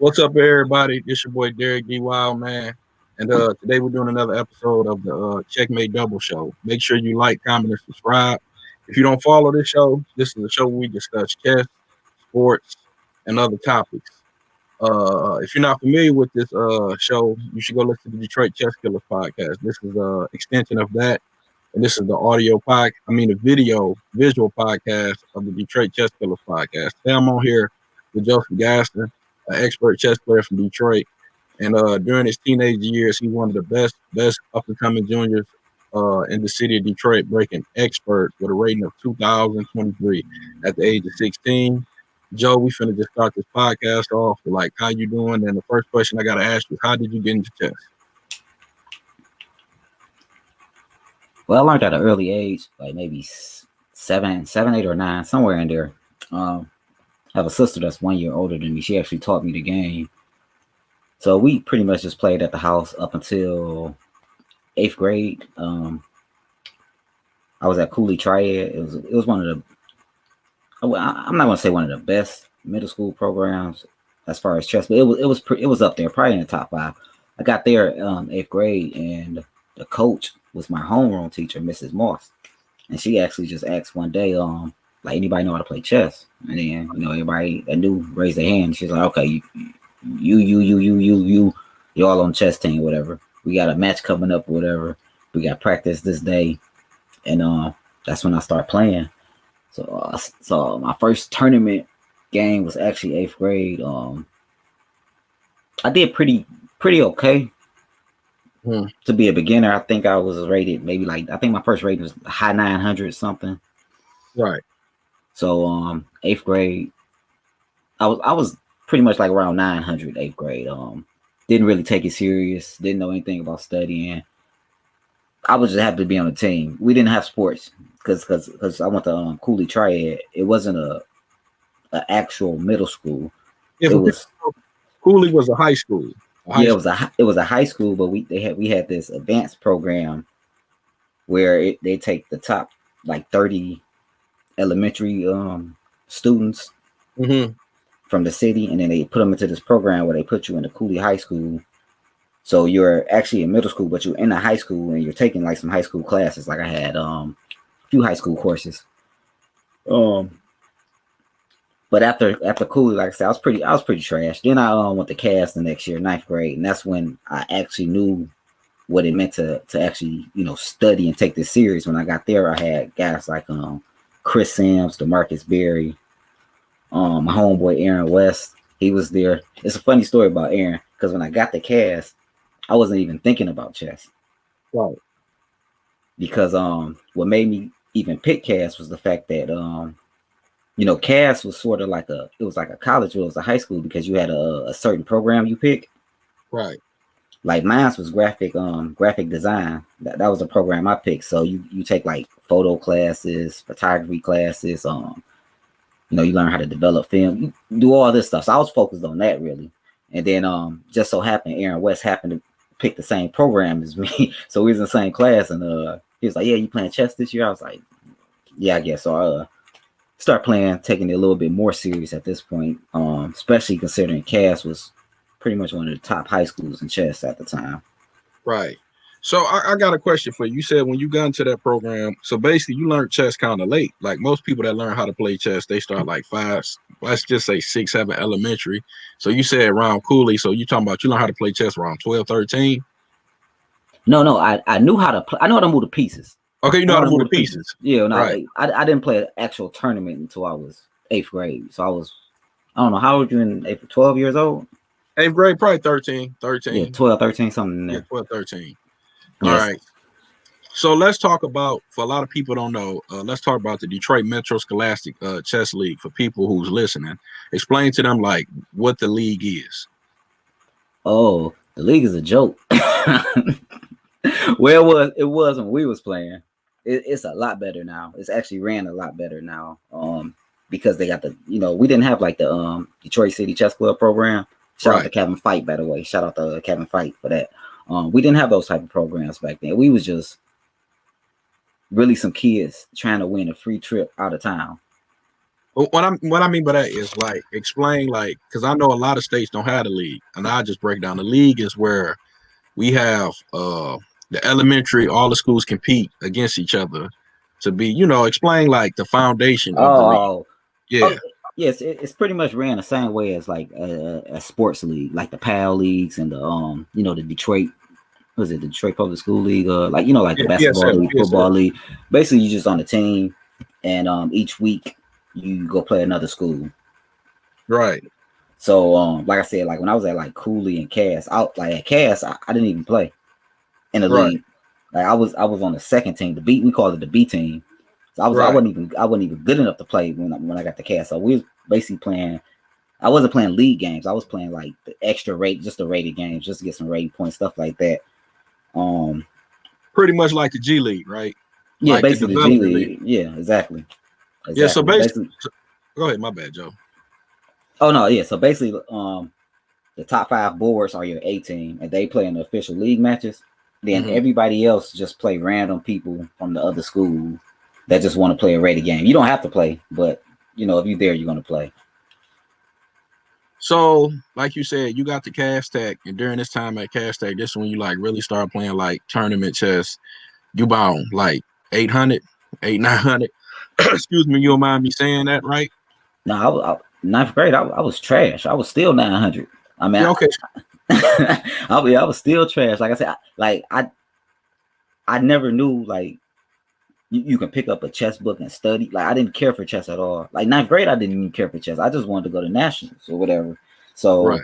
What's up, everybody? This your boy Derek D. Wild Man, and today we're doing another episode of the Checkmate Double Show. Make sure you like, comment, and subscribe. If you don't follow this show, this is a show where we discuss chess, sports, and other topics. If you're not familiar with this show, you should go listen to the Detroit Chess Killers podcast. This is an extension of that, and this is the the visual podcast of the Detroit Chess Killers podcast. Today I'm on here with Joseph Gadson, an expert chess player from Detroit. And during his teenage years, he one of the best up and coming juniors in the city of Detroit, breaking expert with a rating of 2023 at the age of 16. Joe, we finna just start this podcast off with like how you doing. And the first question I gotta ask you is, how did you get into chess? Well, I learned at an early age, like maybe seven, 8 or 9, somewhere in there. I have a sister that's 1 year older than me. She actually taught me the game. So we pretty much just played at the house up until 8th grade. I was at Cooley Triad. It was one of the, I'm not gonna say one of the best middle school programs as far as chess, but it was up there, probably in the top 5. I got there 8th grade, and the coach was my homeroom teacher, Mrs. Moss, and she actually just asked one day, like, anybody know how to play chess? And then everybody that knew raised their hand. She's like, okay, you all on the chess team, whatever. We got a match coming up, or whatever. We got practice this day, and that's when I start playing. So my first tournament game was actually 8th grade. I did pretty okay. To be a beginner. I think I was rated maybe I think my first rating was high 900 something. Right. So 8th grade, I was pretty much like around 900 8th grade. Didn't really take it serious. Didn't know anything about studying. I was just happy to be on the team. We didn't have sports because I went to Cooley Triad. It wasn't a actual middle school. Yeah, it was Cooley was a high school. It was a high school, but we had this advanced program where they take the top like 30 elementary students from the city, and then they put them into this program where they put you in the Cooley High School. So you're actually in middle school, but you're in a high school and you're taking like some high school classes. Like I had a few high school courses. But after Cooley, like I said, I was pretty trash. Then I went to Cass the next year, 9th grade, and that's when I actually knew what it meant to actually study and take this serious. When I got there, I had guys like Chris Sims, DeMarcus Berry, my homeboy Aaron West. He was there. It's a funny story about Aaron, because when I got to Cass, I wasn't even thinking about chess. Right. Because what made me even pick Cass was the fact that Cass was sort of like a college, but it was a high school, because you had a certain program you pick. Right. Like mine was graphic design. That was the program I picked. So you take like photo classes, photography classes, you learn how to develop film, you do all this stuff. So I was focused on that really. And then just so happened Aaron West happened to pick the same program as me. So we was in the same class, and he was like, yeah, you playing chess this year? I was like, yeah, I guess. So I start playing, taking it a little bit more serious at this point, especially considering Cass was pretty much one of the top high schools in chess at the time. Right. So I got a question for you. You said when you got into that program, so basically you learned chess kind of late. Like most people that learn how to play chess, they start like 5, let's just say 6, 7 elementary. So you said around Cooley. So you talking about you learned how to play chess around 12, 13? No, I knew how to play. I know how to move the pieces. Okay, you know how to move the pieces. Yeah, no, right. I didn't play an actual tournament until I was 8th grade. So I don't know, how old were you in 8th, 12 years old? 8th grade, probably 13. Yeah, 12, 13, something in there. Yeah, 12, 13. All right. So let's talk about, for a lot of people don't know, let's talk about the Detroit Metro Scholastic Chess League for people who's listening. Explain to them like what the league is. Oh, the league is a joke. Well, it was when we was playing. It's a lot better now. It's actually ran a lot better now. Because they got we didn't have like the Detroit City Chess Club program. Shout out to Kevin Fight, by the way. Shout out to Kevin Fight for that. We didn't have those type of programs back then. We was just really some kids trying to win a free trip out of town. What I mean by that is like explain like because I know a lot of states don't have the league, and I just break down the league is where we have the elementary, all the schools compete against each other to be, explain like the foundation of the league. Oh, Yeah, oh, yes, it's pretty much ran the same way as like a sports league, like the PAL leagues and the the Detroit, was it the Detroit Public School League, like like the yeah, basketball PSL, league, PSL. football league. Basically, you just on the team, and each week you go play another school. Right. So like I said, like when I was at like Cooley and Cass, at Cass, I didn't even play in the Right. league. Like I was on the second team, the B, we called it the B team. So I Right. wasn't even good enough to play when I got the Cass. So we was basically playing. I wasn't playing league games. I was playing like the extra rate, just the rated games, just to get some rating points, stuff like that. Um, Pretty much like the G League, right? yeah, Like the basically the G development league. League. Yeah, exactly, Yeah. So exactly. basically, Basically, go ahead. My bad, Joe. oh no, yeah. So basically, the top 5 boards are your A team, and they play in the official league matches. Then Mm-hmm. everybody else just play random people from the other school that just want to play a rated game. You don't have to play, but if you're there, you're gonna play. So, like you said, you got the Cash Tag, and during this time at Cash Tag, this is when you like really start playing like tournament chess. You bound like 800, 900. Excuse me, you don't mind me saying that, right? No, ninth grade. I was trash. I was still 900. I mean, Yeah, okay. I was still trash. Like I said, I never knew like you can pick up a chess book and study. Like I didn't care for chess at all. Like ninth grade, I didn't even care for chess. I just wanted to go to nationals or whatever. So, Right.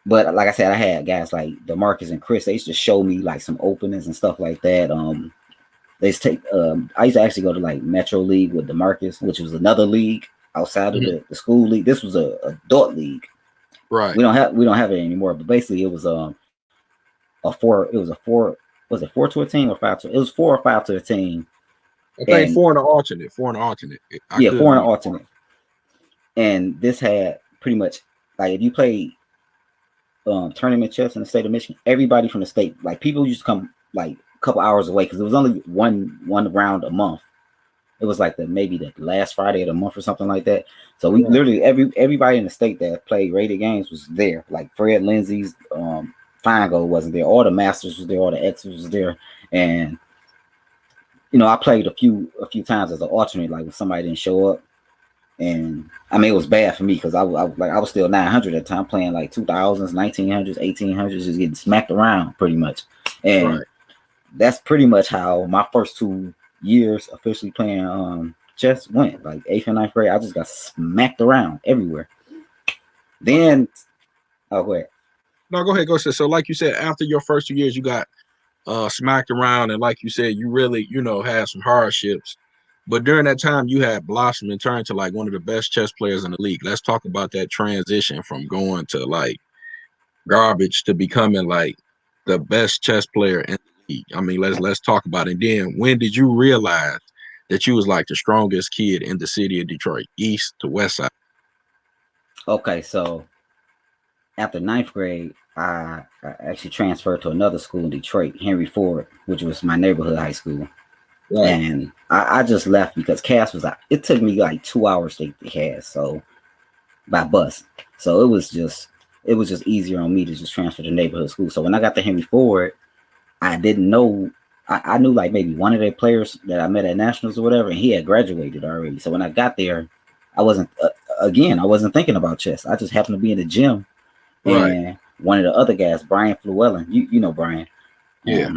but like I said, I had guys like DeMarcus and Chris. They used to show me like some openings and stuff like that. They used to take. I used to actually go to like Metro League with DeMarcus, which was another league outside of Mhm. the school league. This was a adult league. Right. We don't have it anymore. But basically, it was a four. It was a four. Was it 4 to a team or 5 to? It was 4 or 5 to a team. I think And four and an alternate. Four and an alternate. I yeah, could 4 and be. alternate. And this had pretty much like if you played tournament chess in the state of Michigan, everybody from the state, like people used to come like a couple hours away because it was only one round a month. It was like maybe the last Friday of the month or something like that. So we Right. literally everybody in the state that played rated games was there. Like Fred Lindsay's Fine Gold wasn't there. All the Masters was there. All the X's was there. And I played a few times as an alternate, like when somebody didn't show up. And I mean, it was bad for me because I was still 900 at the time, playing like 2000s, 1900s, 1800s, just getting smacked around pretty much. And Right. that's pretty much how my first 2 years officially playing chess went. Like 8th and 9th grade, I just got smacked around everywhere. Then, oh, go ahead. No, go ahead. Go ahead. So, like you said, after your first 2 years, you got smacked around, and like you said, you really, had some hardships. But during that time, you had blossomed and turned to like one of the best chess players in the league. Let's talk about that transition from going to like garbage to becoming like the best chess player in the league. I mean, let's talk about it. And then when did you realize that you was like the strongest kid in the city of Detroit, east to west side? Okay, so after 9th grade, I actually transferred to another school in Detroit, Henry Ford, which was my neighborhood high school. Right. And I just left because Cass was out. It took me like 2 hours to get to Cass, so by bus. So it was just easier on me to just transfer to neighborhood school. So when I got to Henry Ford, I didn't know. I knew like maybe one of their players that I met at nationals or whatever, and he had graduated already. So when I got there, I wasn't I wasn't thinking about chess. I just happened to be in the gym, Right. and one of the other guys, Brian Flewellen, you know Brian, Yeah.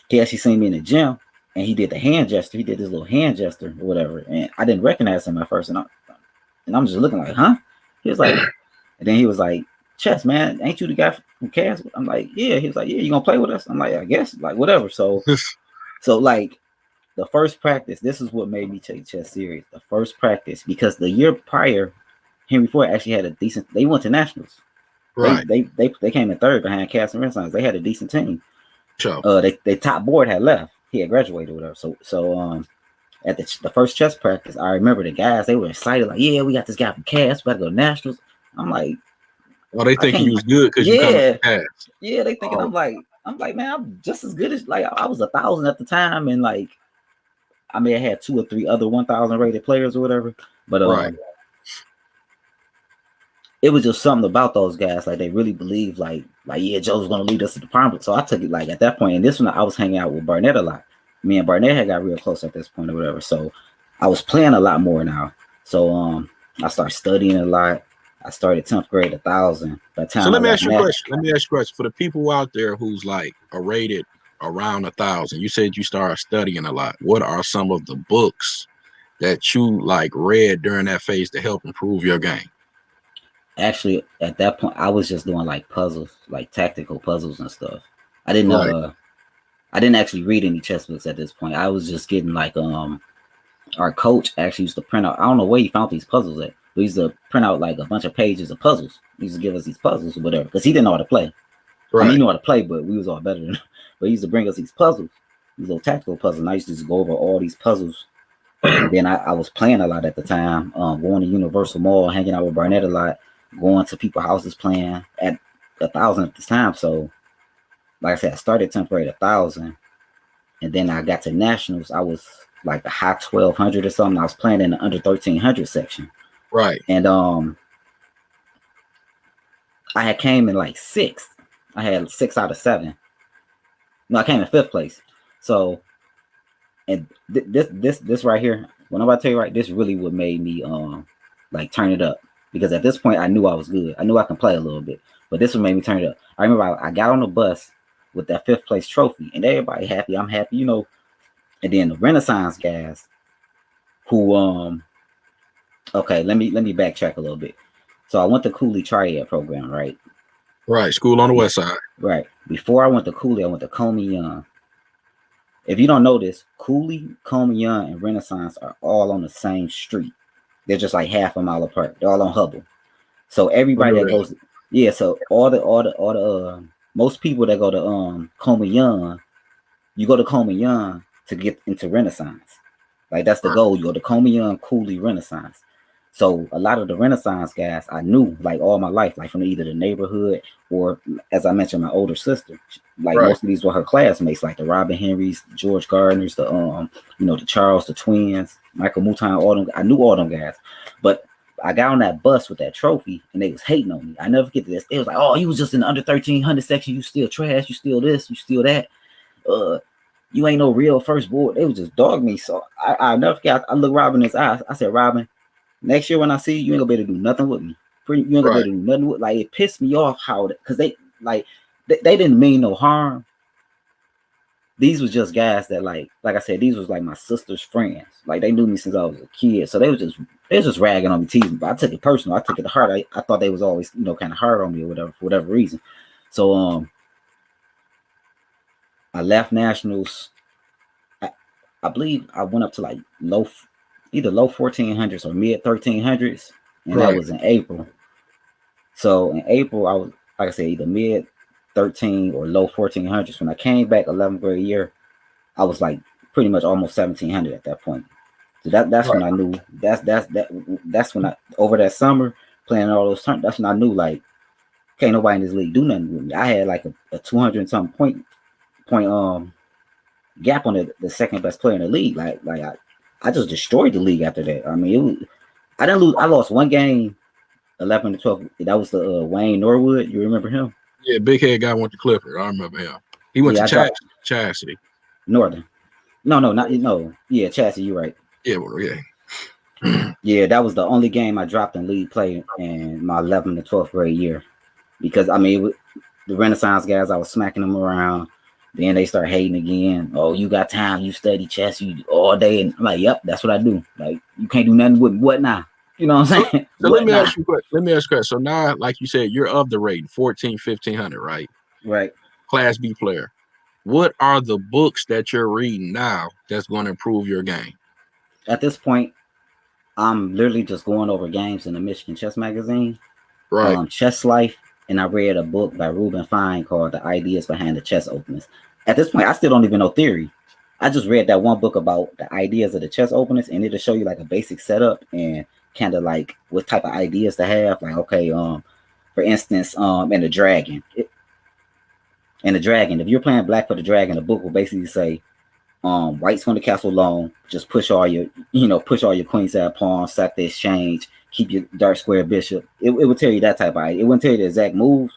he actually seen me in the gym, and he did the hand gesture. He did this little hand gesture or whatever, and I didn't recognize him at first, and I'm just looking like, huh? He was like, and then he was like, Chess, man, ain't you the guy from Cass? I'm like, yeah. He was like, yeah, you gonna play with us? I'm like, I guess, like whatever. So like the first practice, this is what made me take chess serious. The first practice, because the year prior, Henry Ford actually had a decent. They went to nationals. They Right. they they, they came in third behind Cass and Renaissance. They had a decent team. So They top board had left. He had graduated or whatever. So at the first chess practice, I remember the guys, they were excited, like, yeah, we got this guy from Cass, we got to go to nationals. I'm like, oh, they I thinking you can't. was good because you coming Yeah, from cash. yeah. They thinking Oh, I'm like, man, I'm just as good as like I was 1,000 at the time, and like I may have had 2 or 3 other 1,000 rated players or whatever. But Right. it was just something about those guys. Like they really believed, like yeah, Joe's gonna lead us to the promise. So I took it like at that point. And this one, I was hanging out with Barnett a lot. Me and Barnett had got real close at this point or whatever. So I was playing a lot more now. So I started studying a lot. I started 10th grade 1,000. By the So time I let me left ask you a Nat, question. Let me ask you a question for the people out there who's like are rated around 1,000. You said you started studying a lot. What are some of the books that you like read during that phase to help improve your game? actually at that point, I was just doing like puzzles, like tactical puzzles and stuff. I didn't Right. I didn't actually read any chess books at this point. I was just getting like our coach actually used to print out. I don't know where he found these puzzles at. But he used to print out like a bunch of pages of puzzles. He used to give us these puzzles or whatever because he didn't know how to play. I mean, he Right. knew how to play, but we was all better than him. But he used to bring us these puzzles, these little tactical puzzles. And I used to just go over all these puzzles. And then I was playing a lot at the time, going to Universal Mall, hanging out with Barnett a lot, going to people's houses playing at 1,000 at this time. So, like I said, I started 10th grade 1,000. And then I got to nationals. I was like the high 1,200 or something. I was playing in the under 1,300 section. Right. And I had came in like sixth. I had 6 out of 7. No, I came in 5th place. So, and this right here, when I'm about to tell you right, this really what made me like turn it up, because at this point I knew I was good. I knew I can play a little bit, but this one made me turn it up. I remember I got on the bus with that 5th place trophy, and everybody happy. I'm happy, you know. And then the Renaissance guys, who okay, let me backtrack a little bit. So I went to Cooley Triad program, right? Right. School on the west side. Right. Before I went to Cooley, I went to Comey Young. If you don't know this, Cooley, Comey Young, and Renaissance are all on the same street. They're just like half a mile apart. They're all on Hubble. So everybody that goes, yeah. So all the most people that go to Comey Young, you go to Comey Young to get into Renaissance. Like that's the goal. You go to Comey Young, Cooley, Renaissance. So a lot of the Renaissance guys I knew like all my life, like from either the neighborhood or, as I mentioned, my older sister. Like Right. most of these were her classmates, like the Robin Henrys, George Gardners, the the Charles, the twins, Michael Mouton, all them. I knew all them guys, but I got on that bus with that trophy, and they was hating on me. I never forget this. It was like, "Oh, you was just in the under 1,300 section. You still trash. You still this. You still that. You ain't no real first board." They was just dog me. So I never forget. I looked Robin in his eyes. I said, "Robin, next year when I see you, you ain't gonna be able to do nothing with me. You ain't gonna be able to do nothing with." Like it pissed me off how, because they didn't mean no harm. These was just guys that like I said, these was like my sister's friends. Like they knew me since I was a kid, so they was just ragging on me, teasing me. But I took it personal. I took it to heart. I thought they was always kind of hard on me or whatever for whatever reason. So I left nationals. I believe I went up to like either low 1,400s or mid 1,300s, and that was in April. So in April, I was, like I said, either mid 13 or low 1,400s. When I came back 11th grade year, I was like pretty much almost 1,700 at that point. So that's when I knew that's when I, over that summer playing all those turns, that's when I knew like can't nobody in this league do nothing with me. I had like a 200 and something point gap on the second best player in the league. Like I just destroyed the league after that. I mean, I didn't lose. I lost one game, 11 to 12. That was the Wayne Norwood. You remember him? Yeah, big head guy went to Clifford. I remember him. He went to Chastity. Northern. No. Yeah, Chastity. You're right. Yeah, yeah, that was the only game I dropped in league play in my 11th to 12th grade year, because I mean the Renaissance guys, I was smacking them around. Then they start hating again. Oh, you got time? You study chess you all day, and I'm like, yep, that's what I do. Like you can't do nothing with me. What now? You know what I'm saying? So let me ask you a question. So now, like you said, you're of the rating 14, 1,500, right? Right. Class B player. What are the books that you're reading now that's going to improve your game? At this point, I'm literally just going over games in the Michigan Chess Magazine, right? Chess Life, and I read a book by Ruben Fine called "The Ideas Behind the Chess Openers." At this point, I still don't even know theory. I just read that one book about the ideas of the chess openers, and it'll show you like a basic setup and kind of like what type of ideas to have. Like, okay, for instance, in the dragon, if you're playing black for the dragon, the book will basically say White's on the castle alone. Just push all your, push all your queens at pawn, sack the exchange, keep your dark square bishop. It would tell you that type of idea. It wouldn't tell you the exact moves,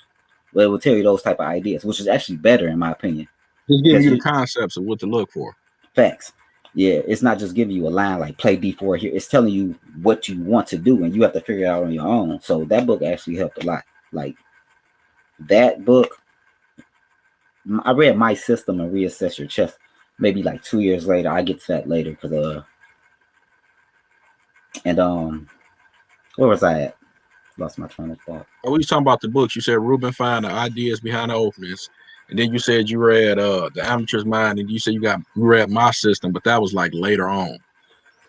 but it would tell you those type of ideas, which is actually better in my opinion. Just giving you the concepts of what to look for. Facts. Yeah, it's not just giving you a line like play d4 here. It's telling you what you want to do, and you have to figure it out on your own. So that book actually helped a lot. Like that book, I read My System and Reassess Your Chess maybe like 2 years later. I get to that later because where was I at? Lost my train of thought. Oh, we was talking about the books. You said Ruben found the ideas behind the openings. And then you said you read The Amateur's Mind, and you said you read My System, but that was like later on.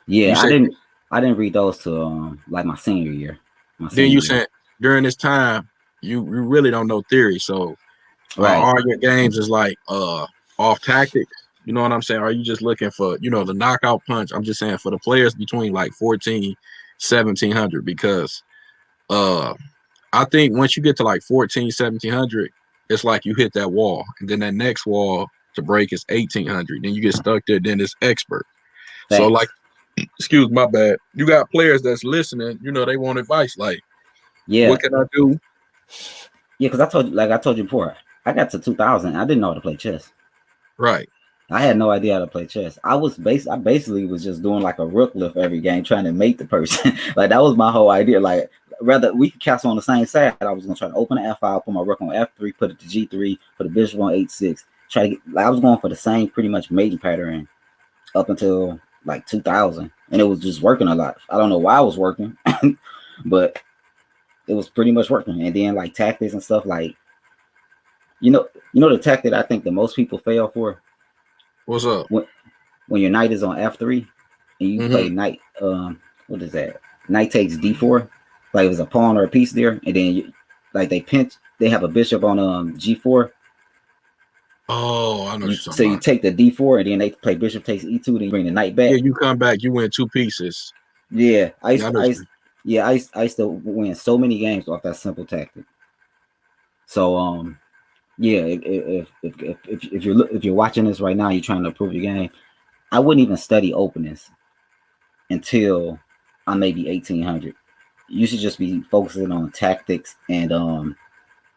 Yeah, I didn't read those till like my senior year. Said during this time you really don't know theory, so right. All your games is like off tactics. You know what I'm saying? Are you just looking for the knockout punch? I'm just saying for the players between like 1700, because I think once you get to like 1700, it's like you hit that wall, and then that next wall to break is 1800. Then you get stuck there. Then it's expert. Thanks. So like, excuse my bad. You got players that's listening. They want advice. Like, what can I do? Yeah, because I told you before, I got to 2000. I didn't know how to play chess. Right. I had no idea how to play chess. I basically was just doing like a rook lift every game, trying to mate the person. Like that was my whole idea. Like rather we could castle on the same side. I was gonna try to open the F5, put my rook on F3, put it to G3, put the bishop on H6. Try to get. Like, I was going for the same pretty much mating pattern up until like 2000, and it was just working a lot. I don't know why it was working, but it was pretty much working. And then like tactics and stuff, like the tactic I think that most people fail for. What's up? When your knight is on F3 and you play knight, what is that? Knight takes D4, like it was a pawn or a piece there, and then they have a bishop on G4. Oh, I know. You take the D4 and then they play bishop takes E2, then you bring the knight back. Yeah, you come back, you win 2 pieces. Yeah, I used to win so many games off that simple tactic. So yeah, if you're watching this right now, you're trying to improve your game, I wouldn't even study openings until I'm maybe 1800. You should just be focusing on tactics and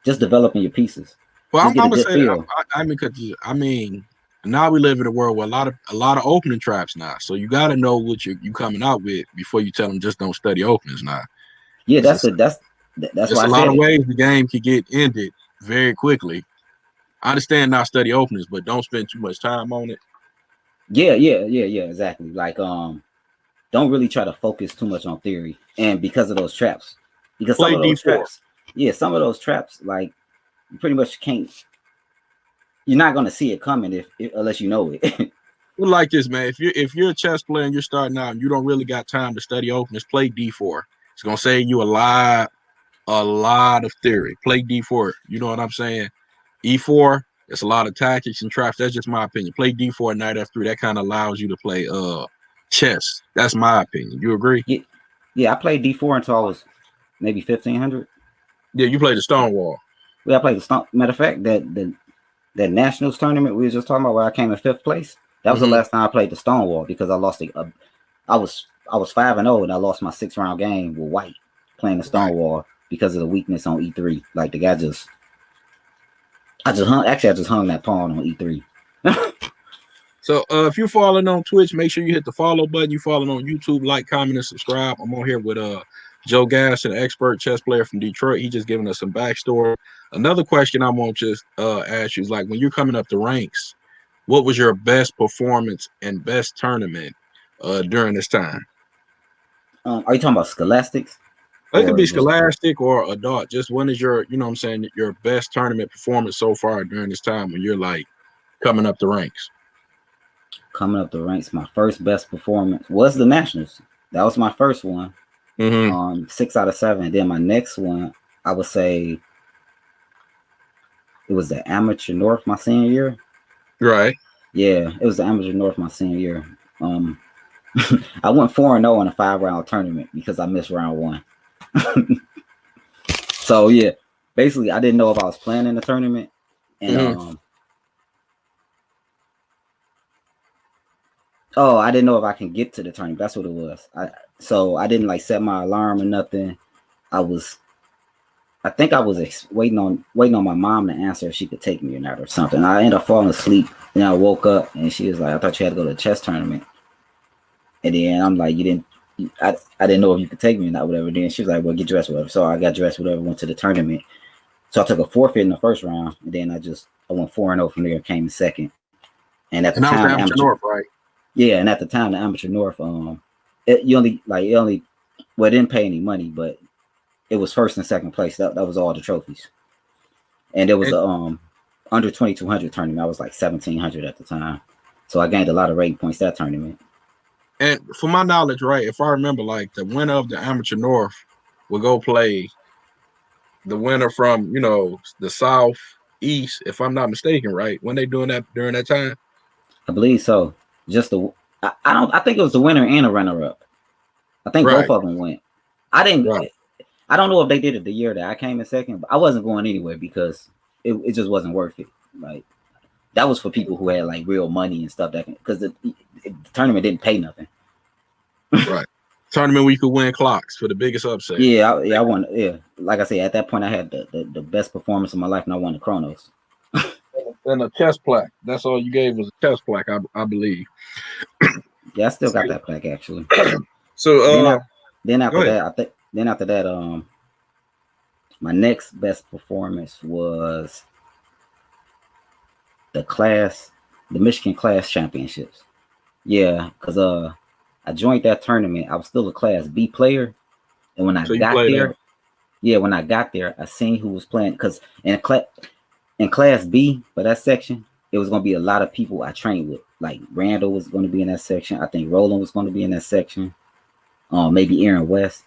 just developing your pieces. Well, I'm gonna say, I mean, now we live in a world where a lot of opening traps now. So you got to know what you coming out with before you tell them just don't study openings now. Yeah, that's why a lot of ways the game could get ended very quickly. I understand not study openings, but don't spend too much time on it. Yeah, exactly. Like don't really try to focus too much on theory, and because of those traps, because some of those traps, like you pretty much can't. You're not gonna see it coming unless you know it. Well, like this, man. If you're a chess player and you're starting out and you don't really got time to study openings, play D4. It's gonna save you a lot of theory. Play D4. You know what I'm saying? E4. It's a lot of tactics and traps. That's just my opinion. Play D4 knight F3. That kind of allows you to play chess. That's my opinion. You agree? Yeah, I played D4 until I was maybe 1500. Yeah, you played the Stonewall. Yeah, I played the Stone. Matter of fact, that Nationals tournament we were just talking about where I came in 5th place. That was the last time I played the Stonewall because I lost I was 5-0 and I lost my 6-round game with White playing the Stonewall because of the weakness on E3. Like the guy I just hung that pawn on E3. So if you're following on Twitch, make sure you hit the follow button. You following on YouTube, like, comment, and subscribe. I'm on here with Joe Gadson, an expert chess player from Detroit. He just giving us some backstory. Another question I want to just ask you is, like, when you're coming up the ranks, what was your best performance and best tournament during this time? Are you talking about scholastics? It could be scholastic or adult. Just when is your, your best tournament performance so far during this time when you're like coming up the ranks? Coming up the ranks, my first best performance was the Nationals. That was my first one. 6 out of 7. Then my next one, I would say it was the Amateur North my senior year. Right. Yeah, it was the Amateur North my senior year. I went 4-0 in a 5-round tournament because I missed round 1. So yeah, basically I didn't know if I was playing in the tournament, and Oh, I didn't know if I can get to the tournament. That's what it was. So I didn't like set my alarm or nothing. I was, I think I was waiting on my mom to answer if she could take me or not or something. I ended up falling asleep. Then I woke up and she was like, "I thought you had to go to the chess tournament." And then I'm like, "You didn't." I didn't know if you could take me or not, whatever. Then she was like, "Well, get dressed, whatever." So I got dressed, whatever. Went to the tournament. So I took a forfeit in the first round, and then I went 4-0 from there and came in second. And at the And that was the time, the Amateur amateur, North, right? yeah, and at the time, the amateur north, well, it didn't pay any money, but it was first and second place. That was all the trophies. And there was And a under 2200 tournament. I was like 1700 at the time, so I gained a lot of rating points that tournament. and for my knowledge, right, if I remember, like the winner of the Amateur North will go play the winner from the Southeast, if I'm not mistaken, right? When they doing that during that time, I believe so. Just the I don't I think it was the winner and a runner up. I think both right, of them went. I didn't. right. I don't know if they did it the year that I came in second, but I wasn't going anywhere because it just wasn't worth it. Like that was for people who had like real money and stuff that because the tournament didn't pay nothing. Right. Tournament where you could win clocks for the biggest upset. Yeah, I won. Yeah, like I said, at that point, I had the best performance of my life, and I won the Chronos. And a chest plaque. That's all you gave was a chest plaque, I believe. Yeah, I still got that plaque actually. So Then I, then go after ahead. that, my next best performance was the Michigan Class Championships. Yeah, because I joined that tournament. I was still a Class B player, and when I So you got played that. there, yeah, when I got there, I seen who was playing because in Class B for that section, it was gonna be a lot of people I trained with. Like Randall was going to be in that section. I think Roland was going to be in that section. Maybe Aaron West.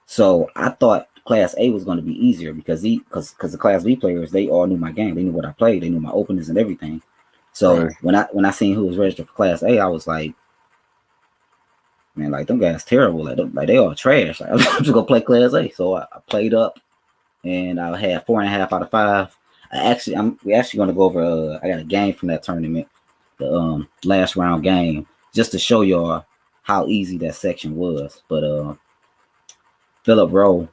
So I thought Class A was going to be easier because the Class B players they all knew my game. They knew what I played. They knew my openings and everything. So Right. when I seen who was registered for Class A, I was like, man, like them guys terrible. Like they all trash. Like, I'm just gonna play Class A. So I played up, and I had 4.5 out of 5. We actually gonna go over. I got a game from that tournament, the last round game, just to show y'all how easy that section was. But Philip Rowe,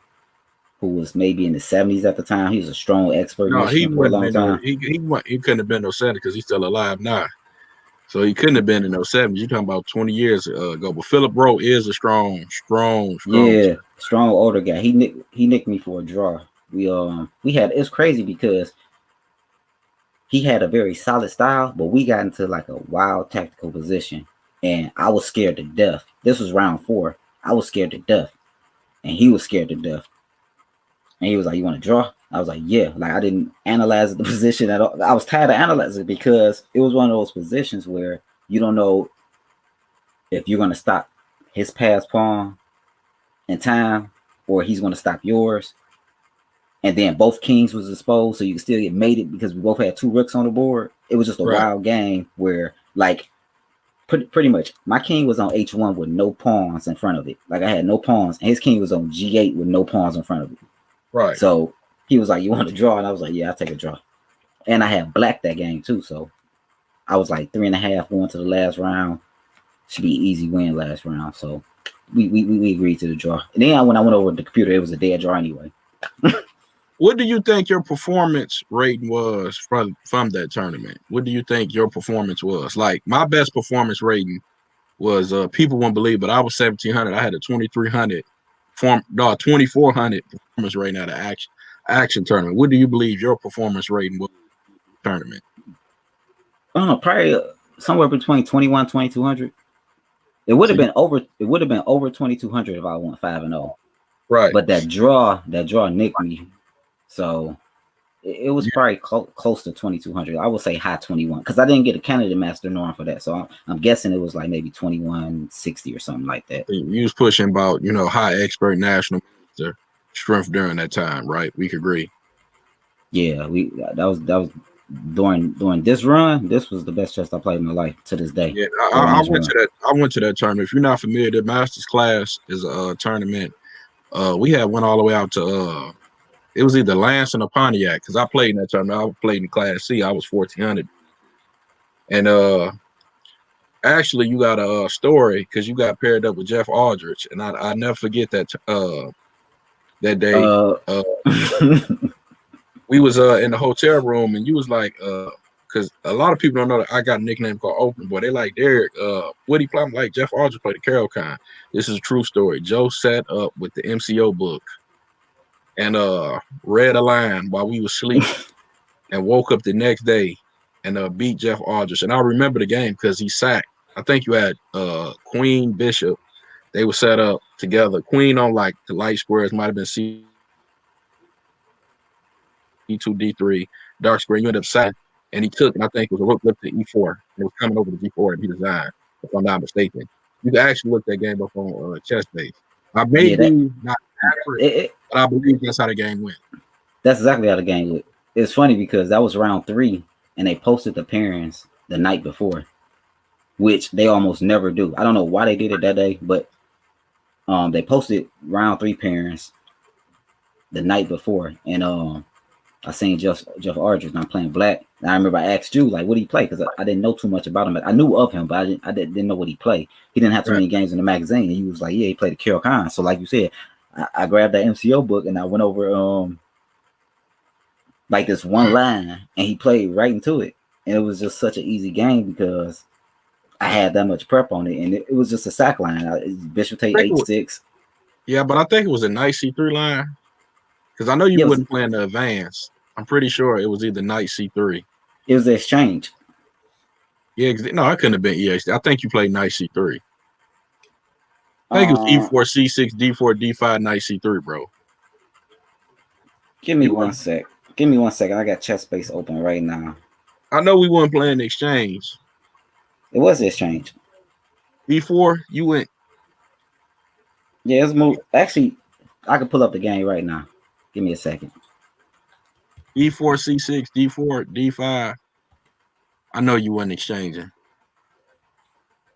who was maybe in the 70s at the time, he was a strong expert in No, he Michigan for a wouldn't long have been no time. he couldn't have been no center because he's still alive now. So he couldn't have been in those 70s. You're talking about 20 years ago. But Philip Rowe is a strong Yeah, center. strong older guy. He nicked me for a draw. We had it's crazy because he had a very solid style, but we got into like a wild tactical position, and I was scared to death. This was round 4. I was scared to death, and he was scared to death. And he was like, "You want to draw?" I was like, "Yeah." Like I didn't analyze the position at all. I was tired of analyzing because it was one of those positions where you don't know if you're gonna stop his pass pawn in time or he's gonna stop yours. And then both kings was exposed, so you could still get mated because we both had 2 rooks on the board. It was just a Right. wild game where like pretty much my king was on H1 with no pawns in front of it. Like I had no pawns, and his king was on G8 with no pawns in front of it. Right. So he was like, "You want to draw?" And I was like, "Yeah, I'll take a draw." And I had black that game too, so I was like 3.5 going to the last round. Should be easy win last round. So we agreed to the draw. And then when I went over the computer, it was a dead draw anyway. What do you think your performance rating was from that tournament? What do you think your performance was? Like my best performance rating was people won't believe, but I was 1700. I had a 2300 2400 performance rating at an action tournament. What do you believe your performance rating was in the tournament? I don't know, probably somewhere between 21, 2200. It would So have been over. It would have been over 2200 if I went 5-0. right. But that draw nicked me. So it was Yeah, probably close to 2200. I would say high 21 because I didn't get a Canada Master norm for that. So I'm guessing it was like maybe 2160 or something like that. you was pushing about, high expert national strength during that time, right? We could agree. Yeah, that was during this run. This was the best chess I played in my life to this day Yeah, during I this went run. to that. I went to that tournament. If you're not familiar, the Masters class is a tournament. We had went all the way out to it was either Lansing or Pontiac because I played in that tournament. I played in Class C. I was 1400, and Actually, you got a story because you got paired up with Jeff Aldrich, and I never forget that day. Uh, Uh, we was in the hotel room, and you was like, because a lot of people don't know that I got a nickname called Open Boy. They like Derek. What he play? I'm like Jeff Aldrich played the Carol Con. This is a true story. Joe sat up with the MCO book and read a line while we was asleep, and woke up the next day and beat Jeff Aldrich. And I remember the game because he sacked. I think you had Queen Bishop. They were set up together. Queen on like the light squares might have been C2, D3, dark square. You ended up sacking, and he took, and I think it was a rook flip to E4. And it was coming over to G4 and he designed, if I'm not mistaken. You can actually look that game up on chess base. I may yeah, be that not accurate, it, but I believe that's how the game went. that's exactly how the game went. It's funny because that was round 3, and they posted the pairings the night before, which they almost never do. I don't know why they did it that day, but they posted round 3 pairings the night before, and I seen Jeff Aldridge not playing black. And I remember I asked you like, what did he play? Because I didn't know too much about him. I knew of him, but I didn't know what he played. He didn't have too Right. many games in the magazine, and he was like, yeah, he played the Carol Khan. So like you said, I grabbed that MCO book and I went over like this one line, and he played right into it, and it was just such an easy game because I had that much prep on it, and it was just a sack line. Bishop take I think it was, H6. yeah, but I think it was a nice C3 line because I know you Yeah, wouldn't play in the advance. I'm pretty sure it was either knight C3. it was the exchange. Yeah, no, I couldn't have been EX. I think you played knight C3. I think it was Uh, E4 C6 D4 D5 knight C3, bro. Give me You one weren't. sec. Give me 1 second. I got chess space open right now. I know we weren't playing the exchange. It was the exchange. E4, you went Yeah, it's moved. Actually, I can pull up the game right now. Give me a second. E4 C6 D4 D5. I know you weren't exchanging.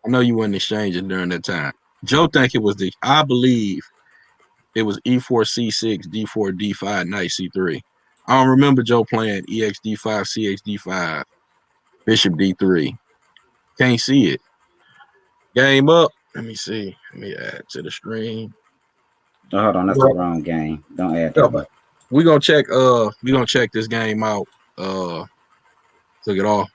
I know you weren't exchanging during that time. Joe think it was I believe it was E4 C6 D4 D5 knight C3. I don't remember Joe playing EX D5 CX D5 Bishop D3. Can't see it. Game up. Let me see. Let me add to the stream. Oh, hold on, that's the Well, wrong game. Don't add yeah, that but up. we gonna check this game out. Took it off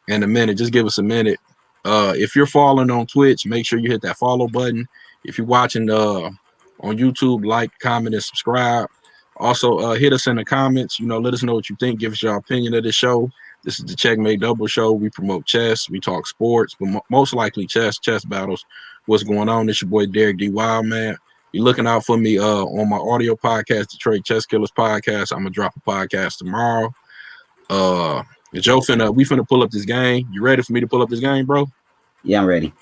in a minute. Just give us a minute. If you're following on Twitch, make sure you hit that follow button. If you're watching on YouTube, like, comment, and subscribe. Also, hit us in the comments. Let us know what you think. Give us your opinion of this show. This is the Checkmate Double Show. We promote chess. We talk sports, but most likely chess battles. What's going on? It's your boy Derek D. Wildman. Be looking out for me on my audio podcast, Detroit Chess Killers Podcast. I'm gonna drop a podcast tomorrow. Joe we finna pull up this game. You ready for me to pull up this game, bro? Yeah, I'm ready.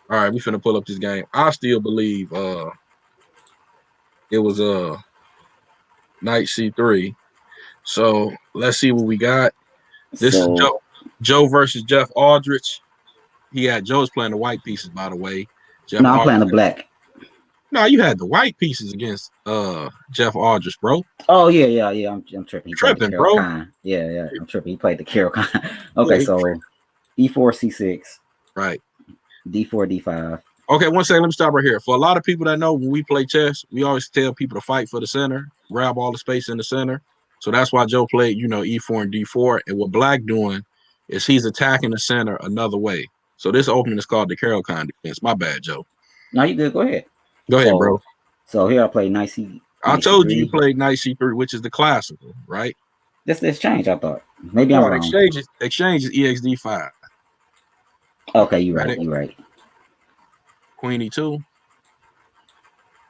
All right, we finna pull up this game. I still believe it was knight C3. So let's see what we got. This is So Joe versus Jeff Aldrich. Joe's playing the white pieces, by the way. Jeff no, I'm playing Aldrich. the black. No, you had the white pieces against Jeff Aldrich, bro. Oh yeah. I'm tripping. He played the Tripping, Carol bro. Khan. Yeah. I'm tripping. He played the Carol Khan. Yeah, Okay, so E4 C6, right. D4 D5. Okay, one second. Let me stop right here. For a lot of people that know, when we play chess, we always tell people to fight for the center, grab all the space in the center. So that's why Joe played, E4 and D4. And what Black doing is he's attacking the center another way. So this opening is called the Carol Con defense. My bad, Joe. No, you good. Go ahead. Go ahead, So bro. here I play knight I told you C3. played knight C3, which is the classical, right? That's the exchange. I thought maybe I'm No, wrong. exchange is EXD5. Okay, you're Right? right. You're right. Queen E2,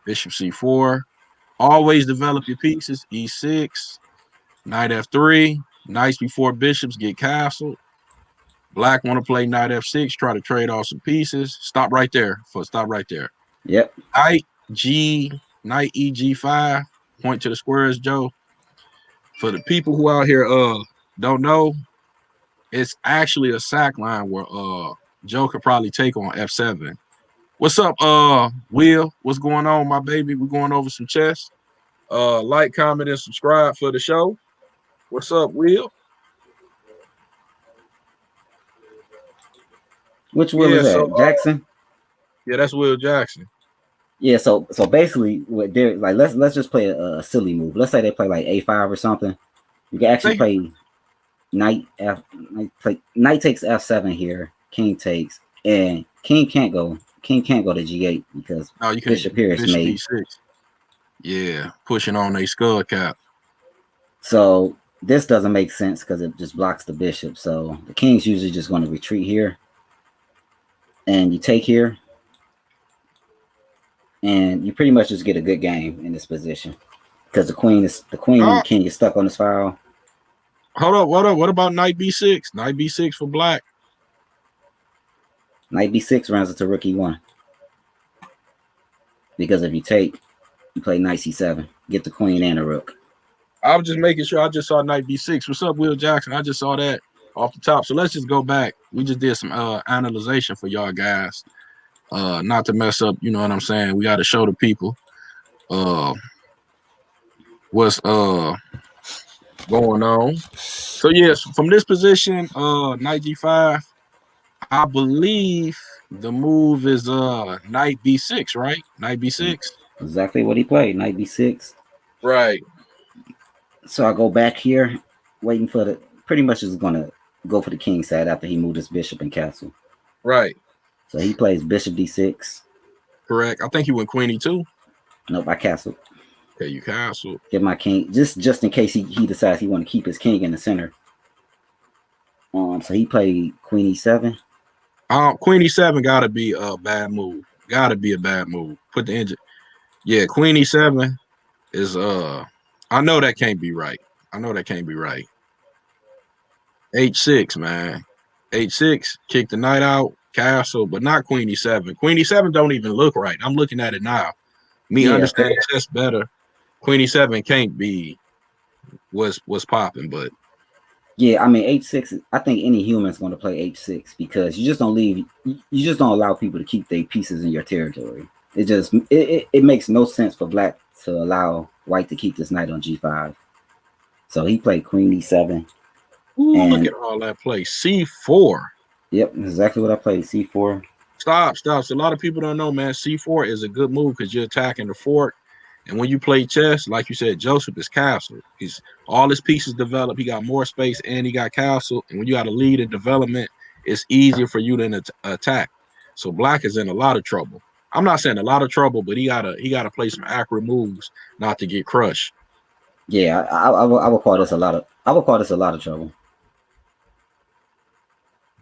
Bishop C4. Always develop your pieces. E6, Knight F3. Knights before bishops get castled. Black want to play Knight F6, try to trade off some pieces. Stop right there. Yep. Knight Knight EG5. Point to the squares, Joe. For the people who out here don't know, it's actually a sack line where Joe could probably take on F7. What's up, Will? What's going on, my baby? We're going over some chess. Like, comment, and subscribe for the show. What's up, Will? Which will Yeah, is so that? Jackson? yeah, that's Will Jackson. Yeah, so basically what they're like, let's just play a silly move. Let's say they play like A5 or something. You can actually They, play knight takes F7 here, king takes, and king can't go to G8 because no, you can't bishop here is Bishop mate. D6. Yeah, pushing on a skull cap. So this doesn't make sense because it just blocks the bishop. So the king's usually just going to retreat here, and you take here, and you pretty much just get a good game in this position because the queen and Oh, the king is stuck on this file. hold up, what up? What about Knight B6? Knight B6 for black. Knight b6 runs into rook e1 because if you take, you play knight c7, get the queen and the rook. I was just making sure. I just saw Knight B6. What's up, Will Jackson? I just saw that off the top. So let's just go back. We just did some analyzation for y'all guys. Not to mess up, you know what I'm saying? We got to show the people uh what's going on. So yes, from this position, Knight G5, I believe the move is Knight B6, right? Knight B6. Exactly what he played, knight b6. Right, So I go back here, waiting for the, pretty much is going to go for the king side after he moved his bishop and castle. right. So he plays bishop d6. Correct. I think he went Queen E2. Nope, I castled. Okay, you castle. Get my king, just in case he decides he want to keep his king in the center. So he played queen e7. Queen E7 gotta be a bad move. Gotta be a bad move. Put the engine. Yeah, Queen E7 is I know that can't be right. I know that can't be right. H6, man. H6, kick the knight out, castle, but not Queen E7. Queen E7 don't even look right. I'm looking at it now. Me Yeah, understanding chess better. Queen E7 can't be what's popping, but yeah. I mean h6. I think any human's going to play h6 because you just don't leave. You just don't allow people to keep their pieces in your territory. It makes no sense for black to allow white to keep this knight on g5. So he played queen e7. ooh, look And at all that play. C4. yep, exactly what I played. C4. Stop. So a lot of people don't know, man. C4 is a good move because you're attacking the fork. And when you play chess, like you said, Joseph is castle. He's all his pieces developed. He got more space and he got castle. And when you got a lead in development, it's easier for you to attack. So black is in a lot of trouble. I'm not saying a lot of trouble, but he gotta play some accurate moves not to get crushed. Yeah, I would call this a lot of. I would call this a lot of trouble.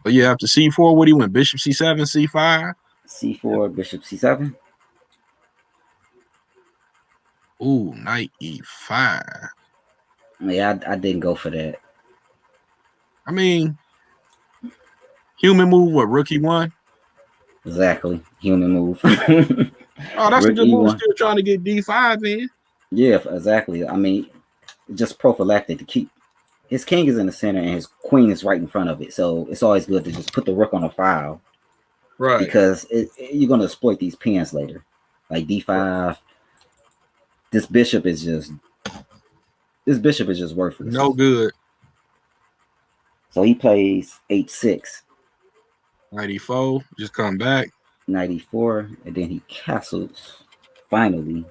But yeah, after C4, what do you went? Bishop C7, C5. C4, bishop C7. Ooh, knight E5. Yeah, I didn't go for that. I mean, human move, what, rookie one? Exactly, human move. Oh, that's a Rook good move. E1. Still trying to get D5 in. Yeah, exactly. I mean, just prophylactic to keep his king is in the center and his queen is right in front of it. So it's always good to just put the rook on a file Right. because you're going to exploit these pins later. Like D5, this bishop is just worthless. No good. So he plays H6, 94. Just come back. 94, and then he castles finally.